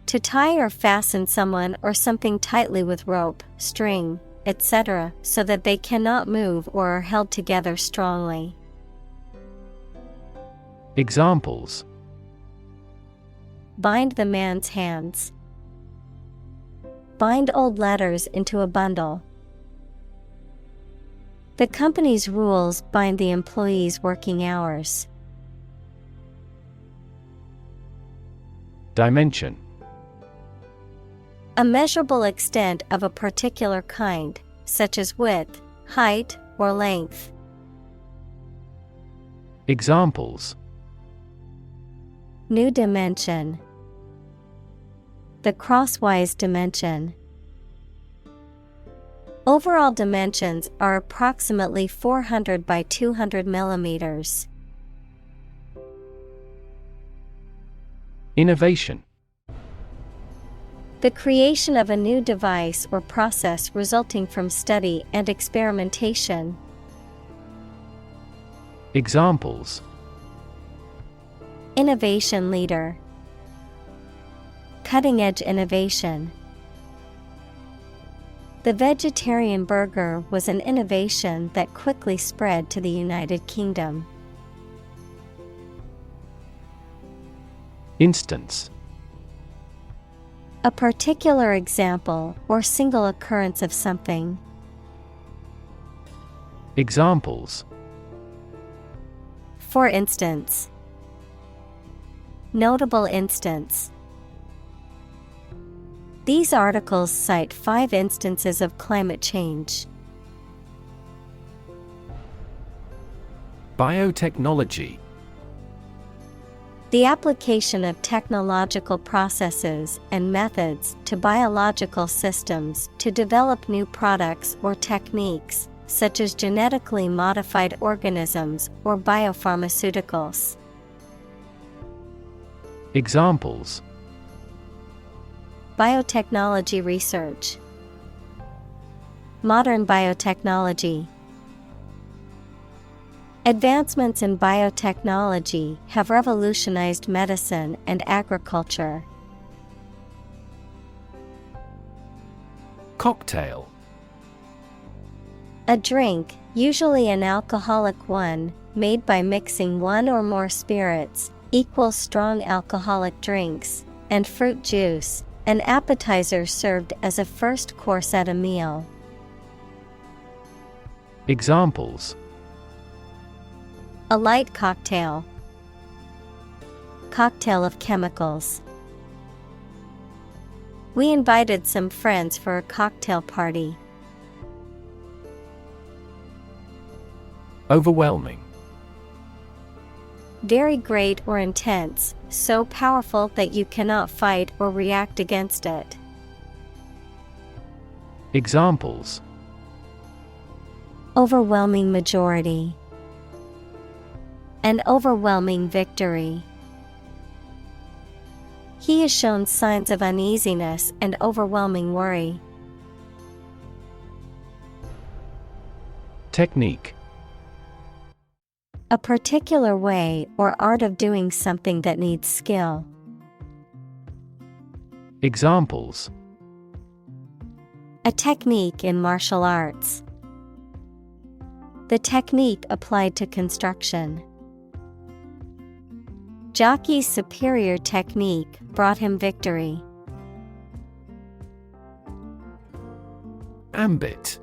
to tie or fasten someone or something tightly with rope, string, etc., so that they cannot move or are held together strongly. Examples: bind the man's hands. Bind old letters into a bundle. The company's rules bind the employees' working hours. Dimension: a measurable extent of a particular kind, such as width, height, or length. Examples: new dimension. The crosswise dimension. Overall dimensions are approximately 400 by 200 millimeters. Innovation: the creation of a new device or process resulting from study and experimentation. Examples: innovation leader. Cutting-edge innovation. The vegetarian burger was an innovation that quickly spread to the United Kingdom. Instance: a particular example or single occurrence of something. Examples: for instance. Notable instance. These articles cite 5 instances of climate change. Biotechnology: the application of technological processes and methods to biological systems to develop new products or techniques, such as genetically modified organisms or biopharmaceuticals. Examples: biotechnology research. Modern biotechnology. Advancements in biotechnology have revolutionized medicine and agriculture. Cocktail: a drink, usually an alcoholic one, made by mixing one or more spirits, equals strong alcoholic drinks, and fruit juice, An appetizer served as a first course at a meal. Examples: A light cocktail. Cocktail of chemicals. We invited some friends for a cocktail party. Overwhelming. Very great or intense, so powerful that you cannot fight or react against it. Examples: Overwhelming majority. An overwhelming victory. He has shown signs of uneasiness and overwhelming worry. Technique. A particular way or art of doing something that needs skill. Examples: A technique in martial arts. The technique applied to construction. Jockey's superior technique brought him victory. Ambit.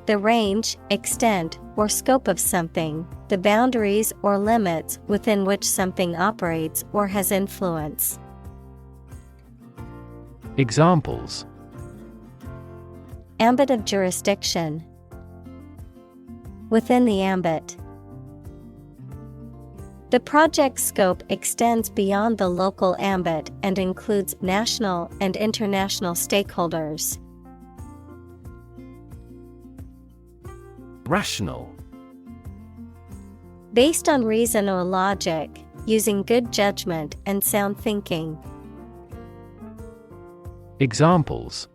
The range, extent, or scope of something, the boundaries or limits within which something operates or has influence. Examples: Ambit of jurisdiction. Within the ambit. The project scope extends beyond the local ambit and includes national and international stakeholders. Rational. Based on reason or logic, using good judgment and sound thinking. Examples: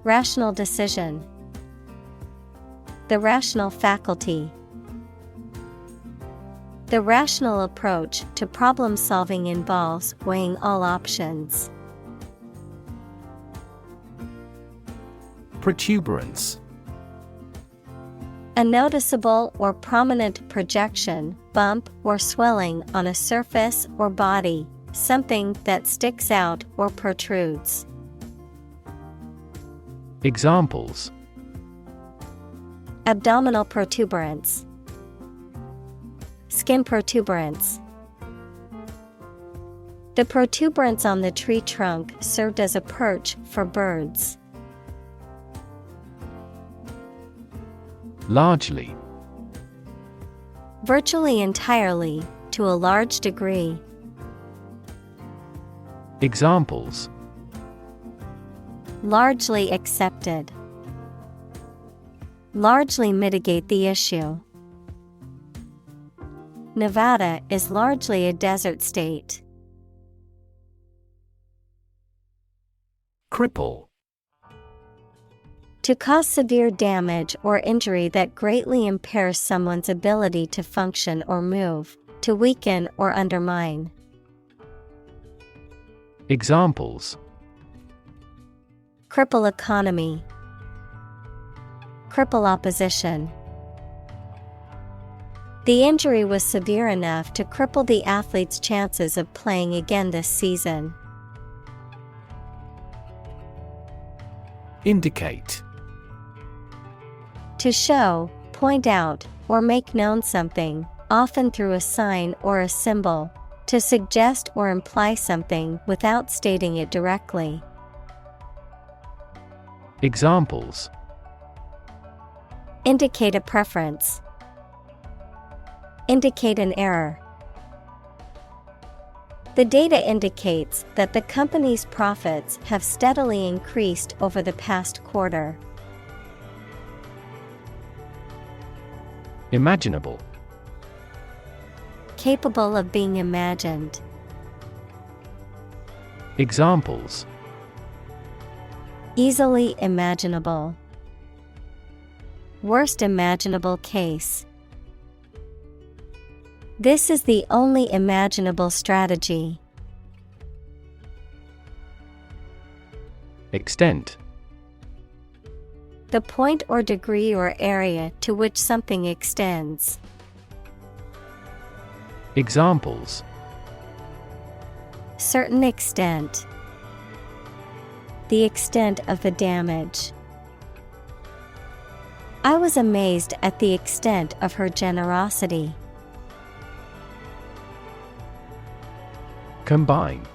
Rational decision. The rational faculty. The rational approach to problem solving involves weighing all options. Protuberance. A noticeable or prominent projection, bump, or swelling on a surface or body, something that sticks out or protrudes. Examples: Abdominal protuberance. Skin protuberance. The protuberance on the tree trunk served as a perch for birds. Largely. Virtually entirely, to a large degree. Examples: Largely accepted. Largely mitigate the issue. Nevada is largely a desert state. Cripple. To cause severe damage or injury that greatly impairs someone's ability to function or move, to weaken or undermine. Examples: Cripple economy. Cripple opposition. The injury was severe enough to cripple the athlete's chances of playing again this season. Indicate. To show, point out, or make known something, often through a sign or a symbol, to suggest or imply something without stating it directly. Examples: Indicate a preference. Indicate an error. The data indicates that the company's profits have steadily increased over the past quarter. Imaginable. Capable of being imagined. Examples: Easily imaginable. Worst imaginable case. This is the only imaginable strategy. Extent. The point or degree or area to which something extends. Examples: Certain extent. The extent of the damage. I was amazed at the extent of her generosity. Combine.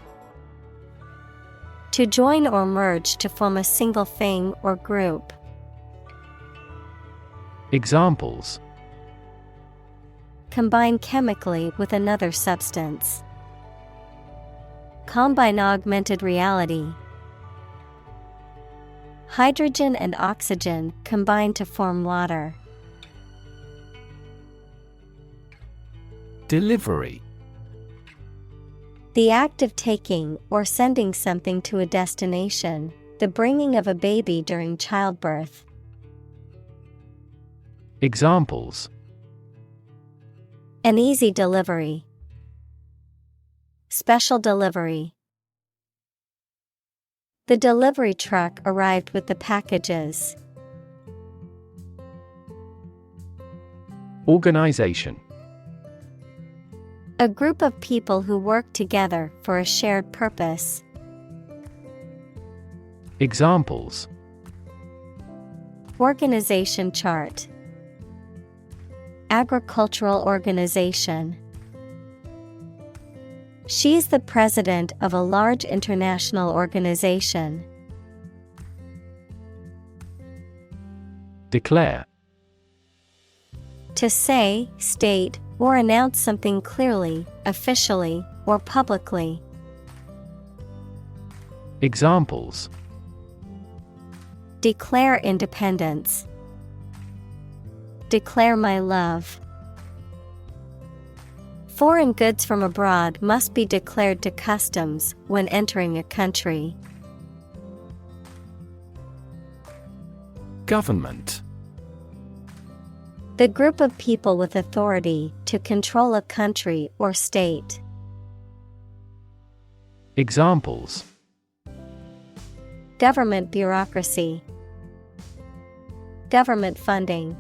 To join or merge to form a single thing or group. Examples. Combine chemically with another substance. Combine augmented reality. Hydrogen and oxygen combine to form water. Delivery. The act of taking or sending something to a destination, the bringing of a baby during childbirth. Examples. An easy delivery. Special delivery. The delivery truck arrived with the packages. Organization. A group of people who work together for a shared purpose. Examples. Organization chart. Agricultural organization. She is the president of a large international organization. Declare. To say, state, or announce something clearly, officially, or publicly. Examples. Declare independence. Declare my love. Foreign goods from abroad must be declared to customs when entering a country. Government. The group of people with authority to control a country or state. Examples. Government bureaucracy. Government funding.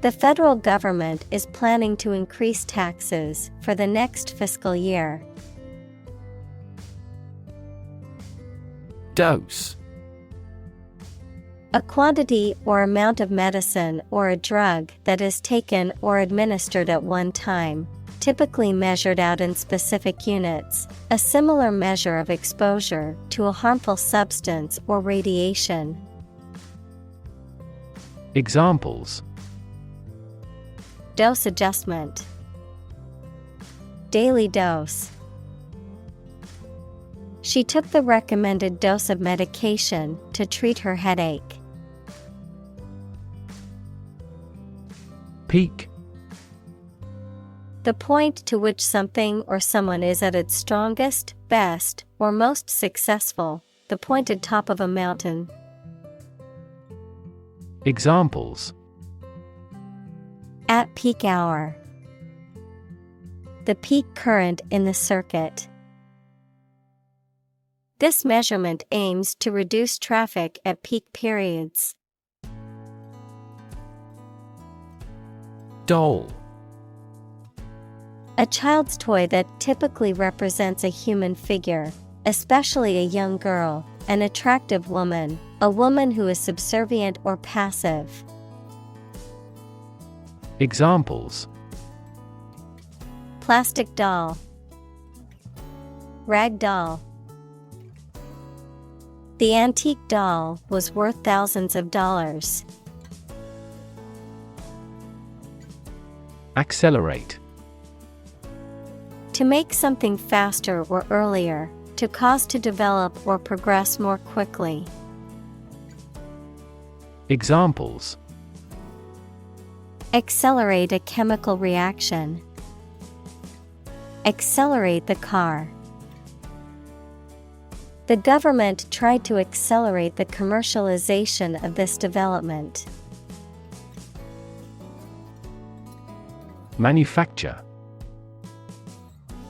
The federal government is planning to increase taxes for the next fiscal year. Dose. A quantity or amount of medicine or a drug that is taken or administered at one time, typically measured out in specific units, a similar measure of exposure to a harmful substance or radiation. Examples. Dose adjustment. Daily dose. She took the recommended dose of medication to treat her headache. Peak. The point to which something or someone is at its strongest, best, or most successful, the pointed top of a mountain. Examples. At peak hour. The peak current in the circuit. This measurement aims to reduce traffic at peak periods. Doll. A child's toy that typically represents a human figure, especially a young girl, an attractive woman, a woman who is subservient or passive. Examples. Plastic doll. Rag doll. The antique doll was worth thousands of dollars. Accelerate. To make something faster or earlier, to cause to develop or progress more quickly. Examples. Accelerate a chemical reaction. Accelerate the car. The government tried to accelerate the commercialization of this development. Manufacture.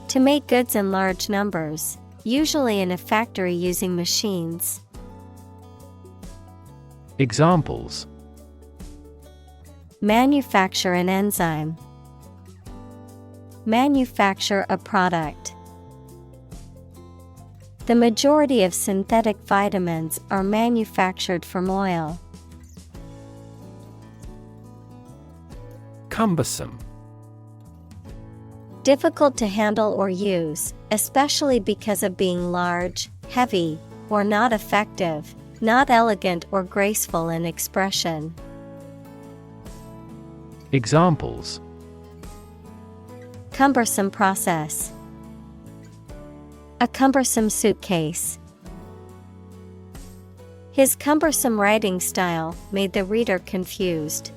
To make goods in large numbers, usually in a factory using machines. Examples. Manufacture an enzyme. Manufacture a product. The majority of synthetic vitamins are manufactured from oil. Cumbersome. Difficult to handle or use, especially because of being large, heavy, or not effective, not elegant or graceful in expression. Examples: Cumbersome process. A cumbersome suitcase. His cumbersome writing style made the reader confused.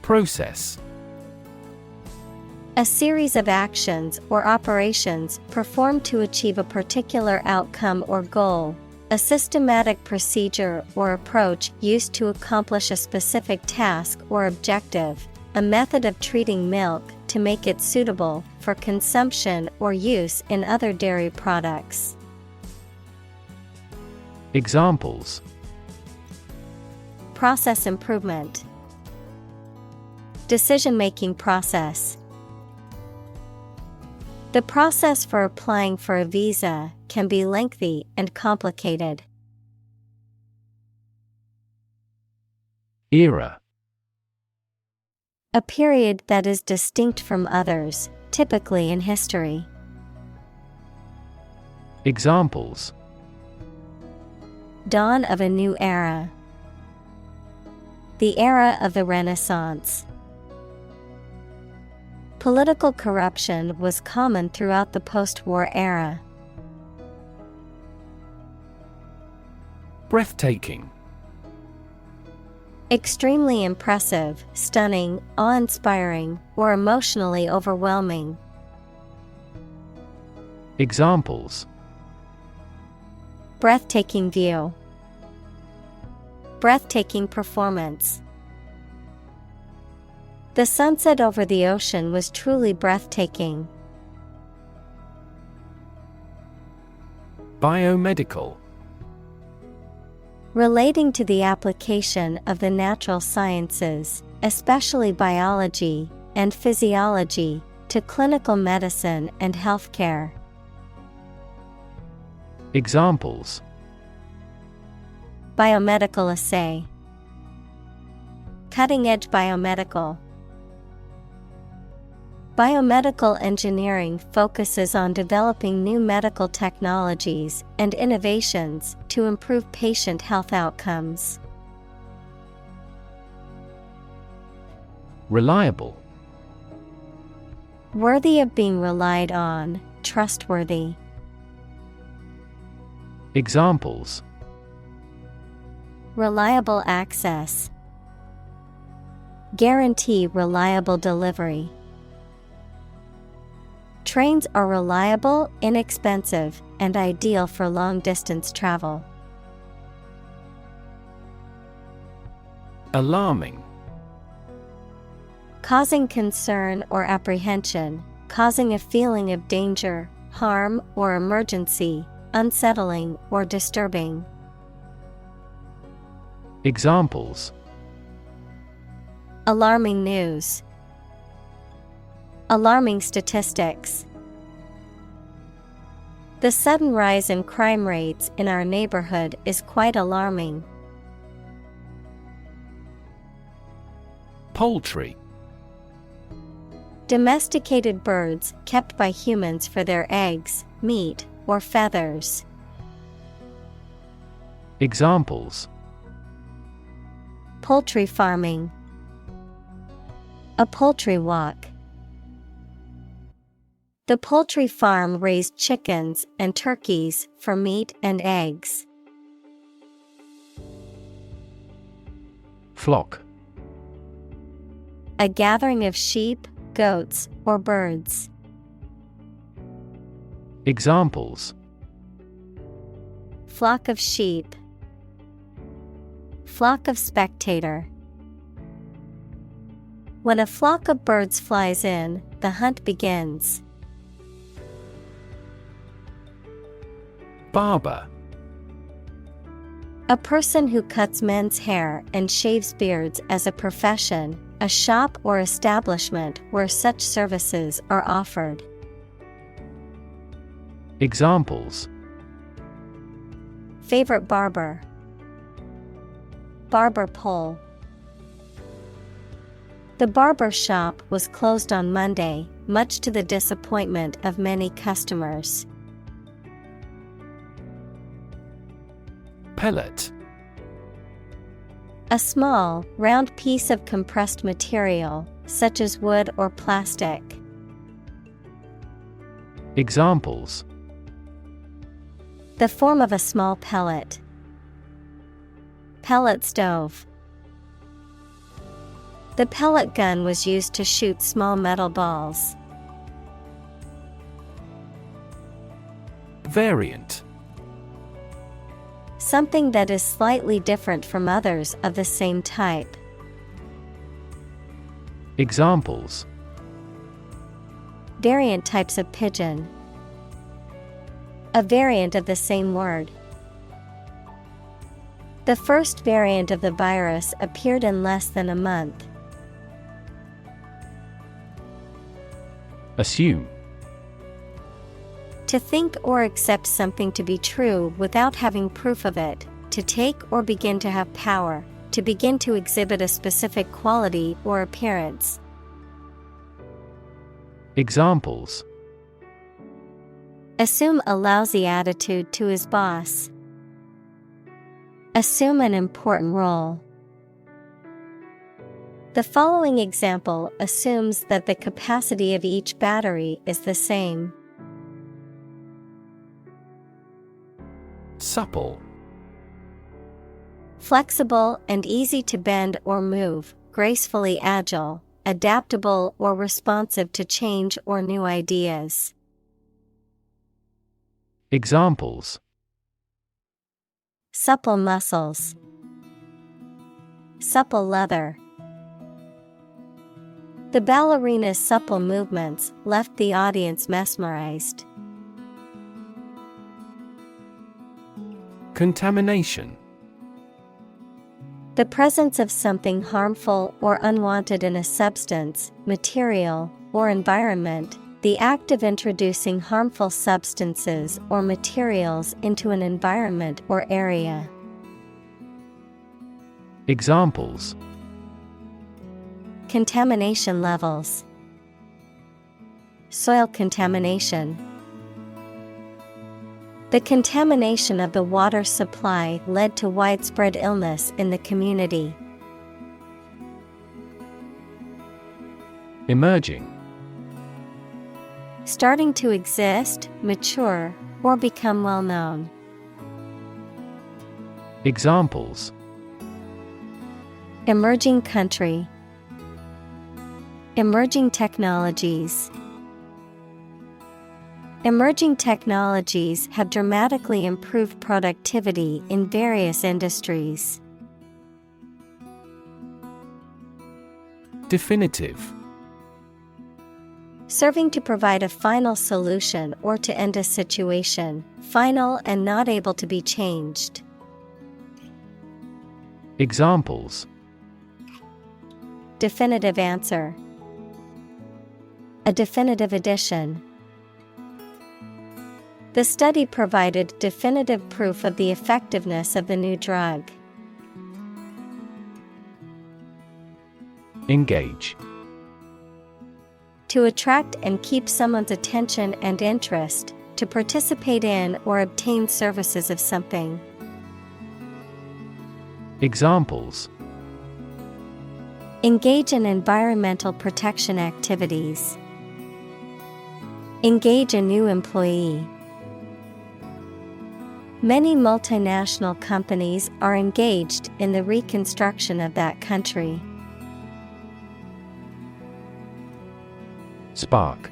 Process. A series of actions or operations performed to achieve a particular outcome or goal. A systematic procedure or approach used to accomplish a specific task or objective. A method of treating milk to make it suitable for consumption or use in other dairy products. Examples: Process improvement. Decision-making process. The process for applying for a visa can be lengthy and complicated. Era. A period that is distinct from others, typically in history. Examples: Dawn of a new era. The era of the Renaissance. Political corruption was common throughout the post-war era. Breathtaking. Extremely impressive, stunning, awe-inspiring, or emotionally overwhelming. Examples: Breathtaking view. Breathtaking performance. The sunset over the ocean was truly breathtaking. Biomedical. Relating to the application of the natural sciences, especially biology and physiology, to clinical medicine and healthcare. Examples: Biomedical assay. Cutting-edge biomedical. Biomedical engineering focuses on developing new medical technologies and innovations to improve patient health outcomes. Reliable. Worthy of being relied on, trustworthy. Examples: Reliable access. Guarantee reliable delivery. Trains are reliable, inexpensive, and ideal for long-distance travel. Alarming. Causing concern or apprehension, causing a feeling of danger, harm, or emergency, unsettling or disturbing. Examples: Alarming news. Alarming statistics. The sudden rise in crime rates in our neighborhood is quite alarming. Poultry. Domesticated birds kept by humans for their eggs, meat, or feathers. Examples: Poultry farming. A poultry walk. The poultry farm raised chickens and turkeys for meat and eggs. Flock. A gathering of sheep, goats, or birds. Examples: Flock of sheep. Flock of spectator. When a flock of birds flies in, the hunt begins. Barber. A person who cuts men's hair and shaves beards as a profession, a shop or establishment where such services are offered. Examples: favorite barber, barber pole. The barber shop was closed on Monday, much to the disappointment of many customers. Pellet. A small, round piece of compressed material, such as wood or plastic. Examples: the form of a small pellet. Pellet stove. The pellet gun was used to shoot small metal balls. Variant. Something that is slightly different from others of the same type. Examples: variant types of pigeon. A variant of the same word. The first variant of the virus appeared in less than a month. Assume. To think or accept something to be true without having proof of it, to take or begin to have power, to begin to exhibit a specific quality or appearance. Examples: assume a lousy attitude to his boss. Assume an important role. The following example assumes that the capacity of each battery is the same. Supple. Flexible and easy to bend or move, gracefully agile, adaptable or responsive to change or new ideas. Examples: supple muscles. Supple leather. The ballerina's supple movements left the audience mesmerized. Contamination. The presence of something harmful or unwanted in a substance, material, or environment. The act of introducing harmful substances or materials into an environment or area. Examples: contamination levels. Soil contamination. The contamination of the water supply led to widespread illness in the community. Emerging. Starting to exist, mature, or become well known. Examples: emerging country. Emerging technologies. Emerging technologies have dramatically improved productivity in various industries. Definitive. Serving to provide a final solution or to end a situation, final and not able to be changed. Examples: definitive answer. A definitive edition. The study provided definitive proof of the effectiveness of the new drug. Engage. To attract and keep someone's attention and interest, to participate in or obtain services of something. Examples: engage in environmental protection activities. Engage a new employee. Many multinational companies are engaged in the reconstruction of that country. Spark.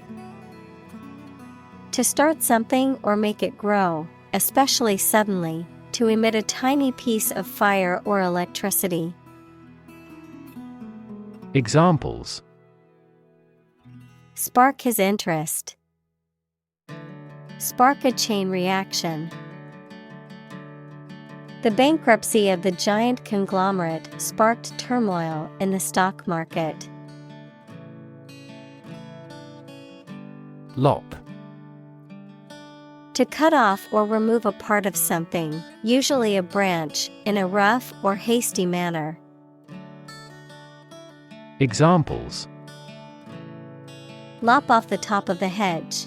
To start something or make it grow, especially suddenly, to emit a tiny piece of fire or electricity. Examples: spark his interest. Spark a chain reaction. The bankruptcy of the giant conglomerate sparked turmoil in the stock market. Lop. To cut off or remove a part of something, usually a branch, in a rough or hasty manner. Examples: Lop off the top of the hedge.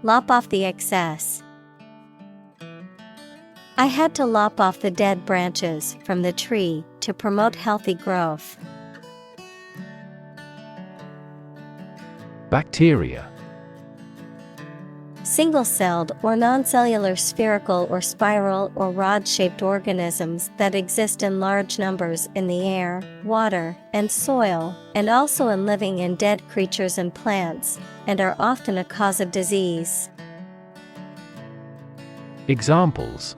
Lop off the excess. I had to lop off the dead branches from the tree to promote healthy growth. Bacteria. Single-celled or non-cellular spherical or spiral or rod-shaped organisms that exist in large numbers in the air, water, and soil, and also in living and dead creatures and plants, and are often a cause of disease. Examples: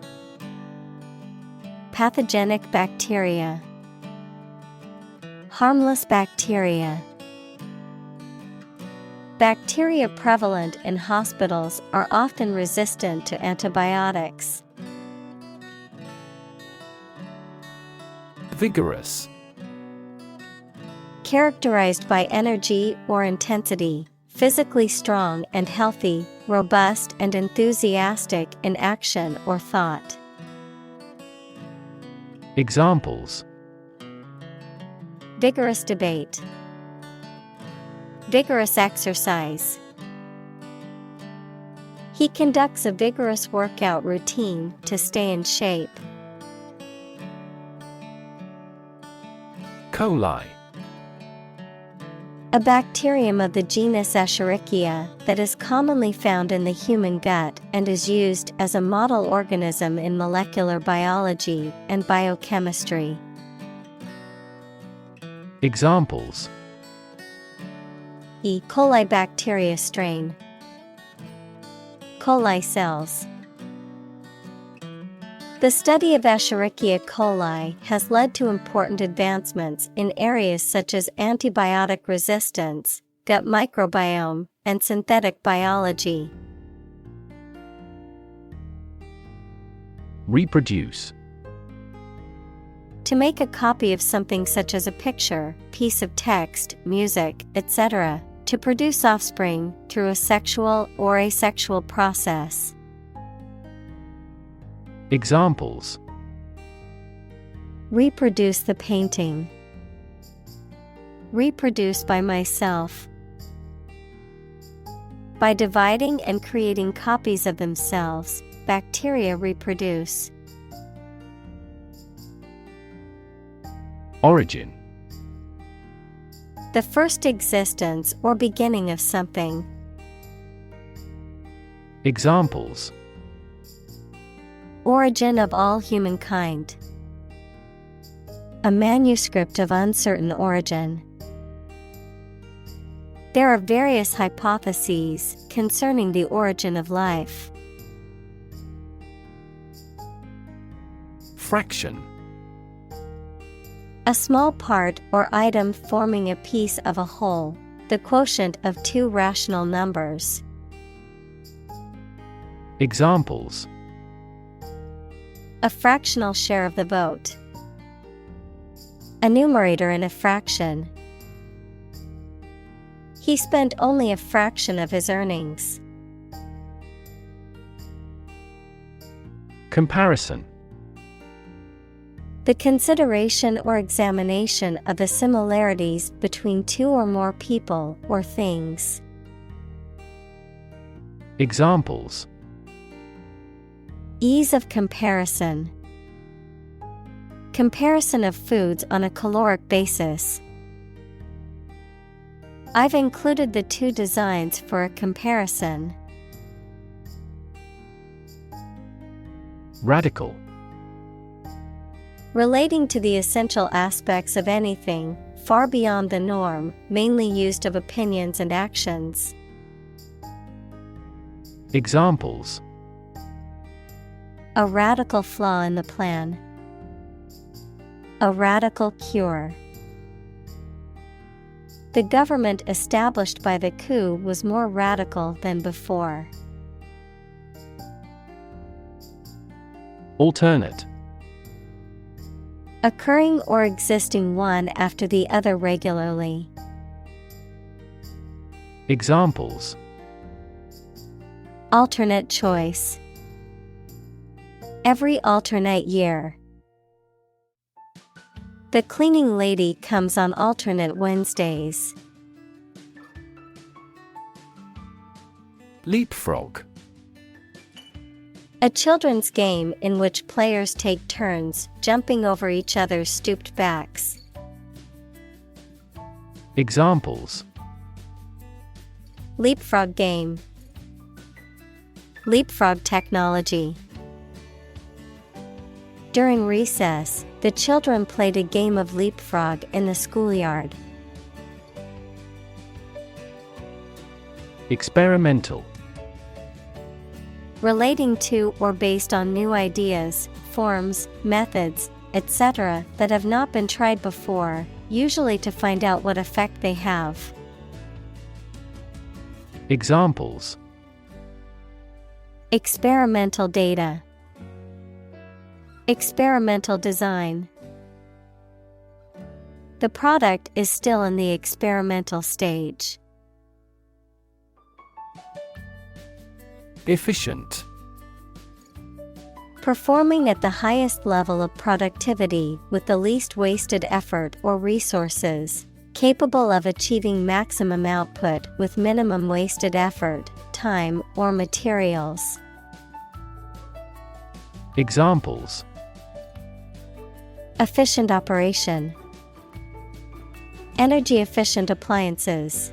Pathogenic bacteria. Harmless bacteria. Bacteria prevalent in hospitals are often resistant to antibiotics. Vigorous. Characterized by energy or intensity, physically strong and healthy, robust and enthusiastic in action or thought. Examples: Vigorous debate. Vigorous exercise. He conducts a vigorous workout routine to stay in shape. Coli. A bacterium of the genus Escherichia that is commonly found in the human gut and is used as a model organism in molecular biology and biochemistry. Examples: E. coli bacteria strain. Coli cells. The study of Escherichia coli has led to important advancements in areas such as antibiotic resistance, gut microbiome, and synthetic biology. Reproduce. To make a copy of something such as a picture, piece of text, music, etc., to produce offspring through a sexual or asexual process. Examples: reproduce the painting. Reproduce by myself. By dividing and creating copies of themselves, bacteria reproduce. Origin. The first existence or beginning of something. Examples: origin of all humankind. A manuscript of uncertain origin. There are various hypotheses concerning the origin of life. Fraction. A small part or item forming a piece of a whole, the quotient of two rational numbers. Examples: a fractional share of the vote. A numerator in a fraction. He spent only a fraction of his earnings. Comparison. The consideration or examination of the similarities between two or more people or things. Examples: ease of comparison. Comparison of foods on a caloric basis. I've included the two designs for a comparison. Radical. Relating to the essential aspects of anything, far beyond the norm, mainly used of opinions and actions. Examples: a radical flaw in the plan. A radical cure. The government established by the coup was more radical than before. Alternate. Occurring or existing one after the other regularly. Examples: Alternate choice. Every alternate year. The cleaning lady comes on alternate Wednesdays. Leapfrog. A children's game in which players take turns jumping over each other's stooped backs. Examples: Leapfrog game. Leapfrog technology. During recess, the children played a game of leapfrog in the schoolyard. Experimental. Relating to or based on new ideas, forms, methods, etc. that have not been tried before, usually to find out what effect they have. Examples: Experimental data. Experimental design. The product is still in the experimental stage. Efficient. Performing at the highest level of productivity with the least wasted effort or resources, capable of achieving maximum output with minimum wasted effort, time, or materials. Examples: Efficient operation. Energy efficient appliances.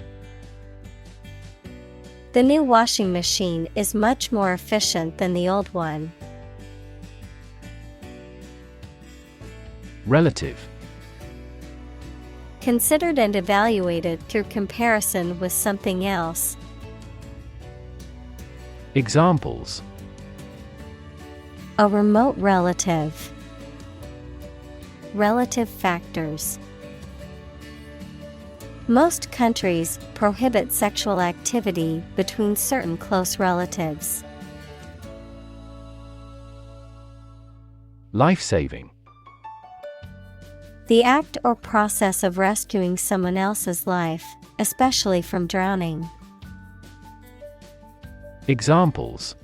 The new washing machine is much more efficient than the old one. Relative. Considered and evaluated through comparison with something else. Examples: A remote relative. Relative factors. Most countries prohibit sexual activity between certain close relatives. Life-saving. The act or process of rescuing someone else's life, especially from drowning. Examples: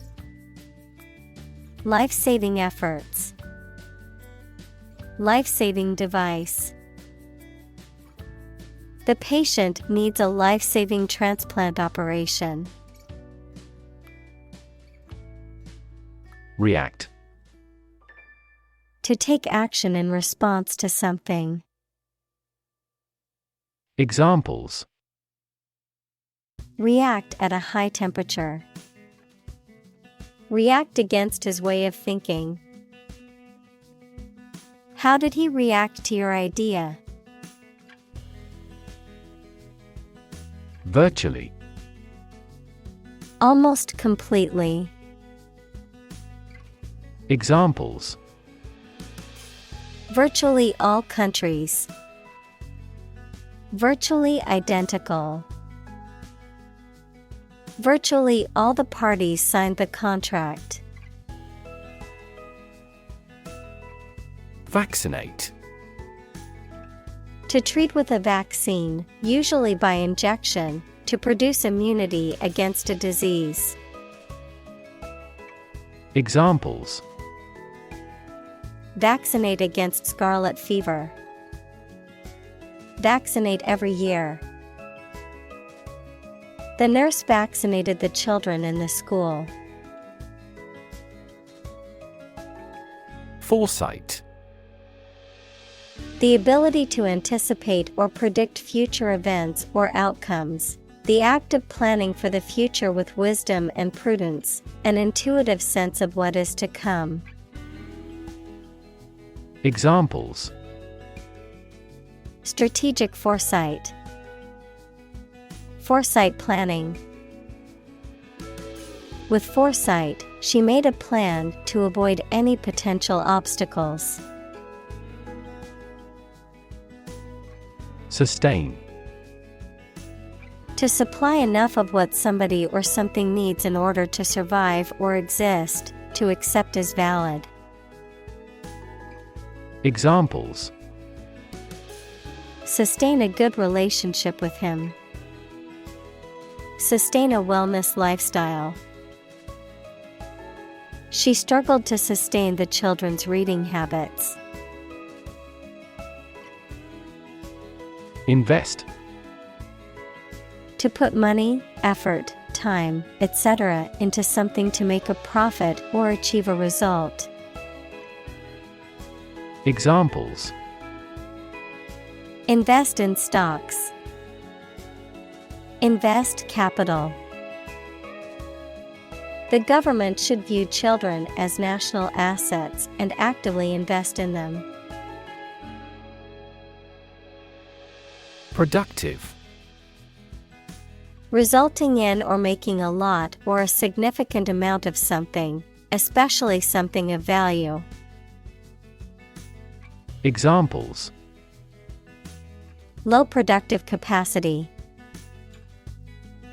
Life-saving efforts. Life-saving device. The patient needs a life-saving transplant operation. React. To take action in response to something. Examples: React at a high temperature. React against his way of thinking. How did he react to your idea? Virtually. Almost completely. Examples: Virtually all countries. Virtually identical. Virtually all the parties signed the contract. Vaccinate. To treat with a vaccine, usually by injection, to produce immunity against a disease. Examples: Vaccinate against scarlet fever. Vaccinate every year. The nurse vaccinated the children in the school. Foresight. The ability to anticipate or predict future events or outcomes. The act of planning for the future with wisdom and prudence, an intuitive sense of what is to come. Examples: Strategic foresight. Foresight planning. With foresight, she made a plan to avoid any potential obstacles. Sustain. To supply enough of what somebody or something needs in order to survive or exist, to accept as valid. Examples: Sustain a good relationship with him. Sustain a wellness lifestyle. She struggled to sustain the children's reading habits. Invest. To put money, effort, time, etc. into something to make a profit or achieve a result. Examples: invest in stocks, invest capital. The government should view children as national assets and actively invest in them. Productive. Resulting in or making a lot or a significant amount of something, especially something of value. Examples: low productive capacity,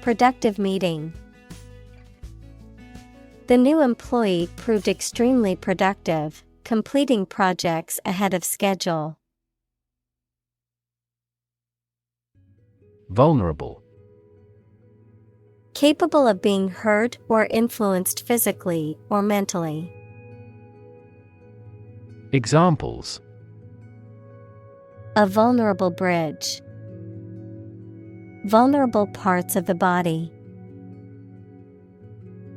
productive meeting. The new employee proved extremely productive, completing projects ahead of schedule. Vulnerable. Capable of being hurt or influenced physically or mentally. Examples: a vulnerable bridge, vulnerable parts of the body.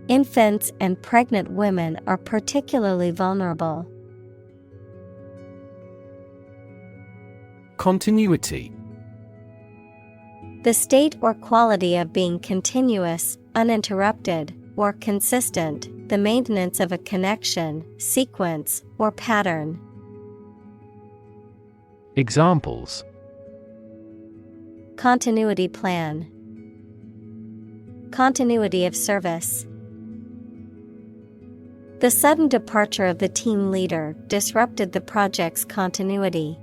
Infants and pregnant women are particularly vulnerable. Continuity. The state or quality of being continuous, uninterrupted, or consistent, the maintenance of a connection, sequence, or pattern. Examples: continuity plan, continuity of service. The sudden departure of the team leader disrupted the project's continuity.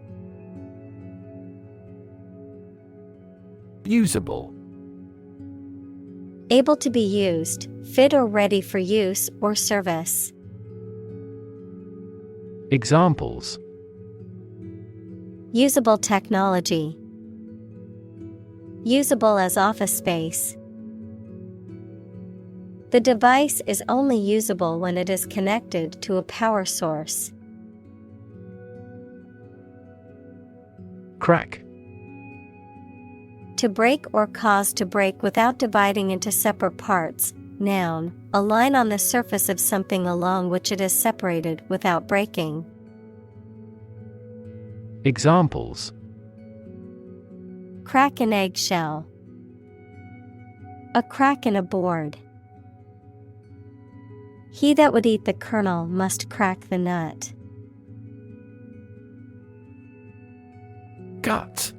Usable. Able to be used, fit or ready for use or service. Examples: usable technology, usable as office space. The device is only usable when it is connected to a power source. Crack. To break or cause to break without dividing into separate parts. Noun, a line on the surface of something along which it is separated without breaking. Examples: crack an eggshell, a crack in a board. He that would eat the kernel must crack the nut. Gut.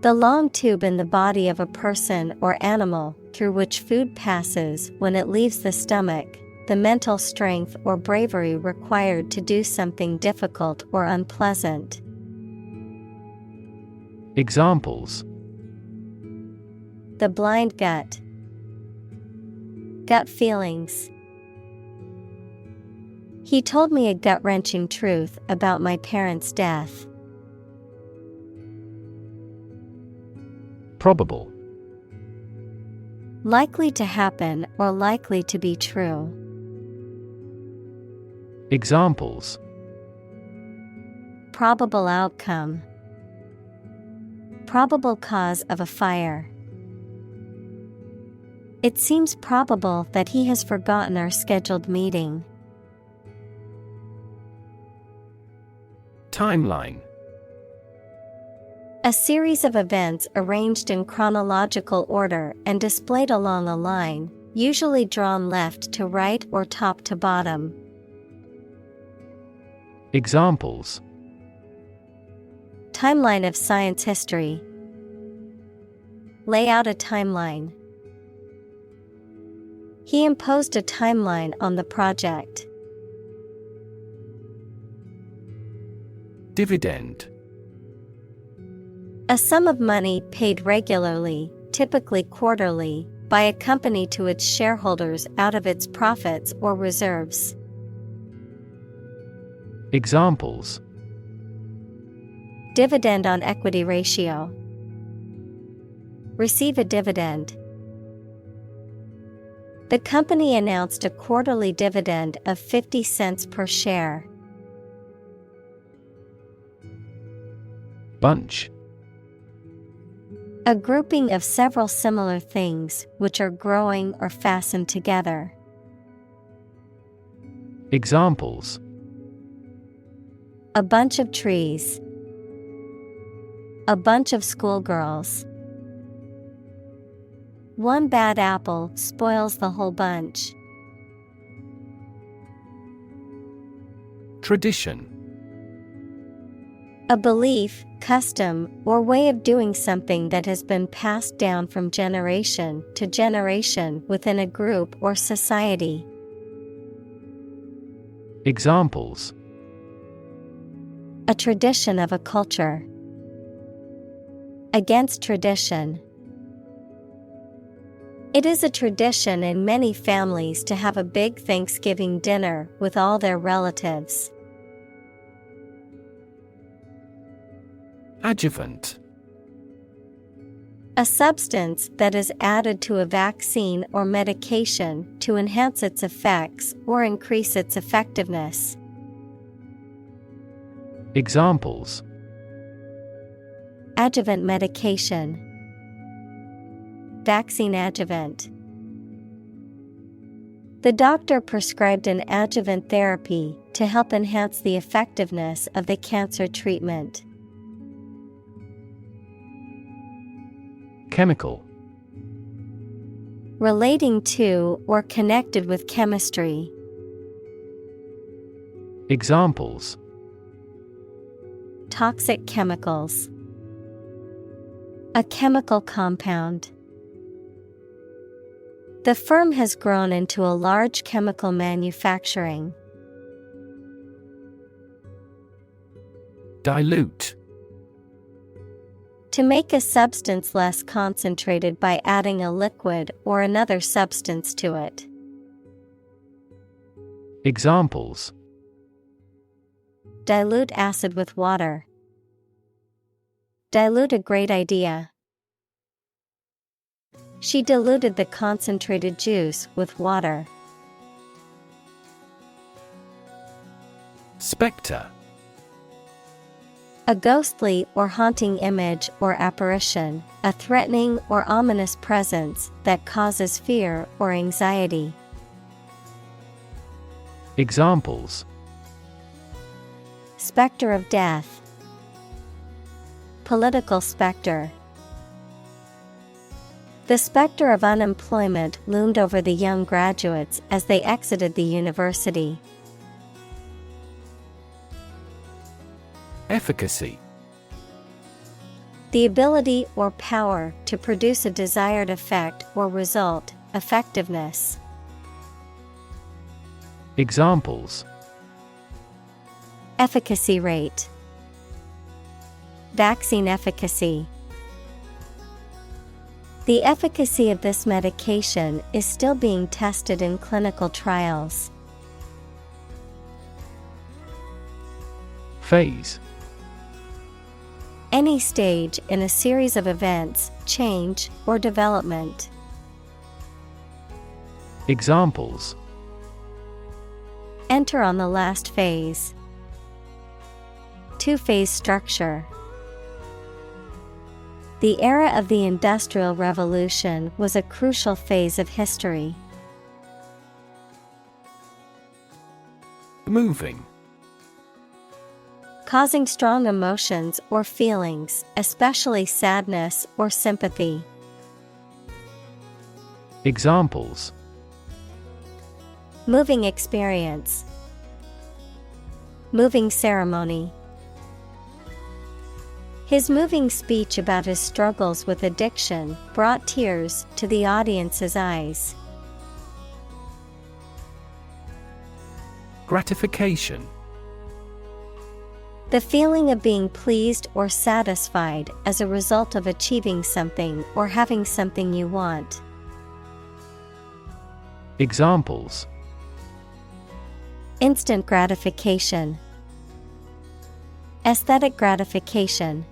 The long tube in the body of a person or animal through which food passes when it leaves the stomach, the mental strength or bravery required to do something difficult or unpleasant. Examples: the blind gut, gut feelings. He told me a gut-wrenching truth about my parents' death. Probable. Likely to happen or likely to be true. Examples: probable outcome, probable cause of a fire. It seems probable that he has forgotten our scheduled meeting. Timeline. A series of events arranged in chronological order and displayed along a line, usually drawn left to right or top to bottom. Examples: timeline of science history. Lay out a timeline. He imposed a timeline on the project. Dividend. A sum of money paid regularly, typically quarterly, by a company to its shareholders out of its profits or reserves. Examples: dividend on equity ratio. Receive a dividend. The company announced a quarterly dividend of 50 cents per share. Bunch. A grouping of several similar things which are growing or fastened together. Examples: A bunch of trees. A bunch of schoolgirls. One bad apple spoils the whole bunch. Tradition. A belief, custom, or way of doing something that has been passed down from generation to generation within a group or society. Examples: A tradition of a culture. Against tradition. It is a tradition in many families to have a big Thanksgiving dinner with all their relatives. Adjuvant. A substance that is added to a vaccine or medication to enhance its effects or increase its effectiveness. Examples: Adjuvant medication. Vaccine adjuvant. The doctor prescribed an adjuvant therapy to help enhance the effectiveness of the cancer treatment. Chemical. Relating to or connected with chemistry. Examples: Toxic chemicals. A chemical compound. The firm has grown into a large chemical manufacturing. Dilute. To make a substance less concentrated by adding a liquid or another substance to it. Examples: Dilute acid with water. Dilute a great idea. She diluted the concentrated juice with water. Spectre. A ghostly or haunting image or apparition, a threatening or ominous presence that causes fear or anxiety. Examples: Spectre of death. Political spectre. The specter of unemployment loomed over the young graduates as they exited the university. Efficacy. The ability or power to produce a desired effect or result, effectiveness. Examples: Efficacy rate. Vaccine efficacy. The efficacy of this medication is still being tested in clinical trials. Phase. Any stage in a series of events, change, or development. Examples: Enter on the last phase. Two-phase structure. The era of the Industrial Revolution was a crucial phase of history. Moving. Causing strong emotions or feelings, especially sadness or sympathy. Examples: Moving experience. Moving ceremony. His moving speech about his struggles with addiction brought tears to the audience's eyes. Gratification. The feeling of being pleased or satisfied as a result of achieving something or having something you want. Examples: Instant gratification. Aesthetic gratification.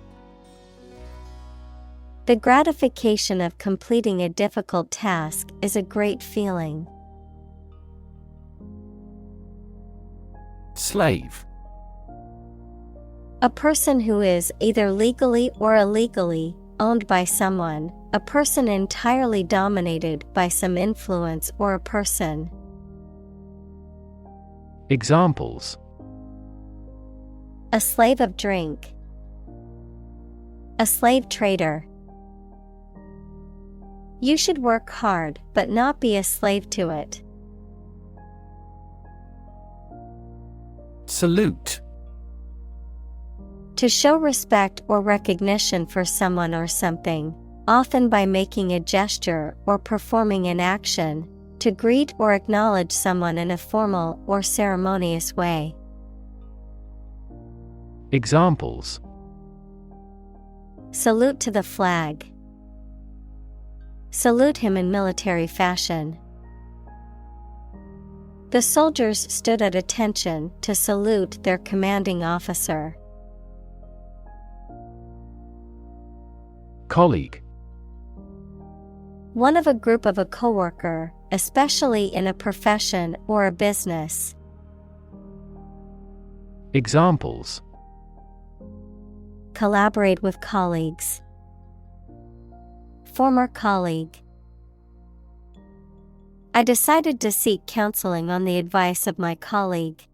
The gratification of completing a difficult task is a great feeling. Slave. A person who is either legally or illegally owned by someone, a person entirely dominated by some influence or a person. Examples: A slave of drink. A slave trader. You should work hard but not be a slave to it. Salute. To show respect or recognition for someone or something, often by making a gesture or performing an action, to greet or acknowledge someone in a formal or ceremonious way. Examples: Salute to the flag. Salute him in military fashion. The soldiers stood at attention to salute their commanding officer. Colleague. One of a group of a coworker, especially in a profession or a business. Examples: Collaborate with colleagues. Former colleague. I decided to seek counseling on the advice of my colleague.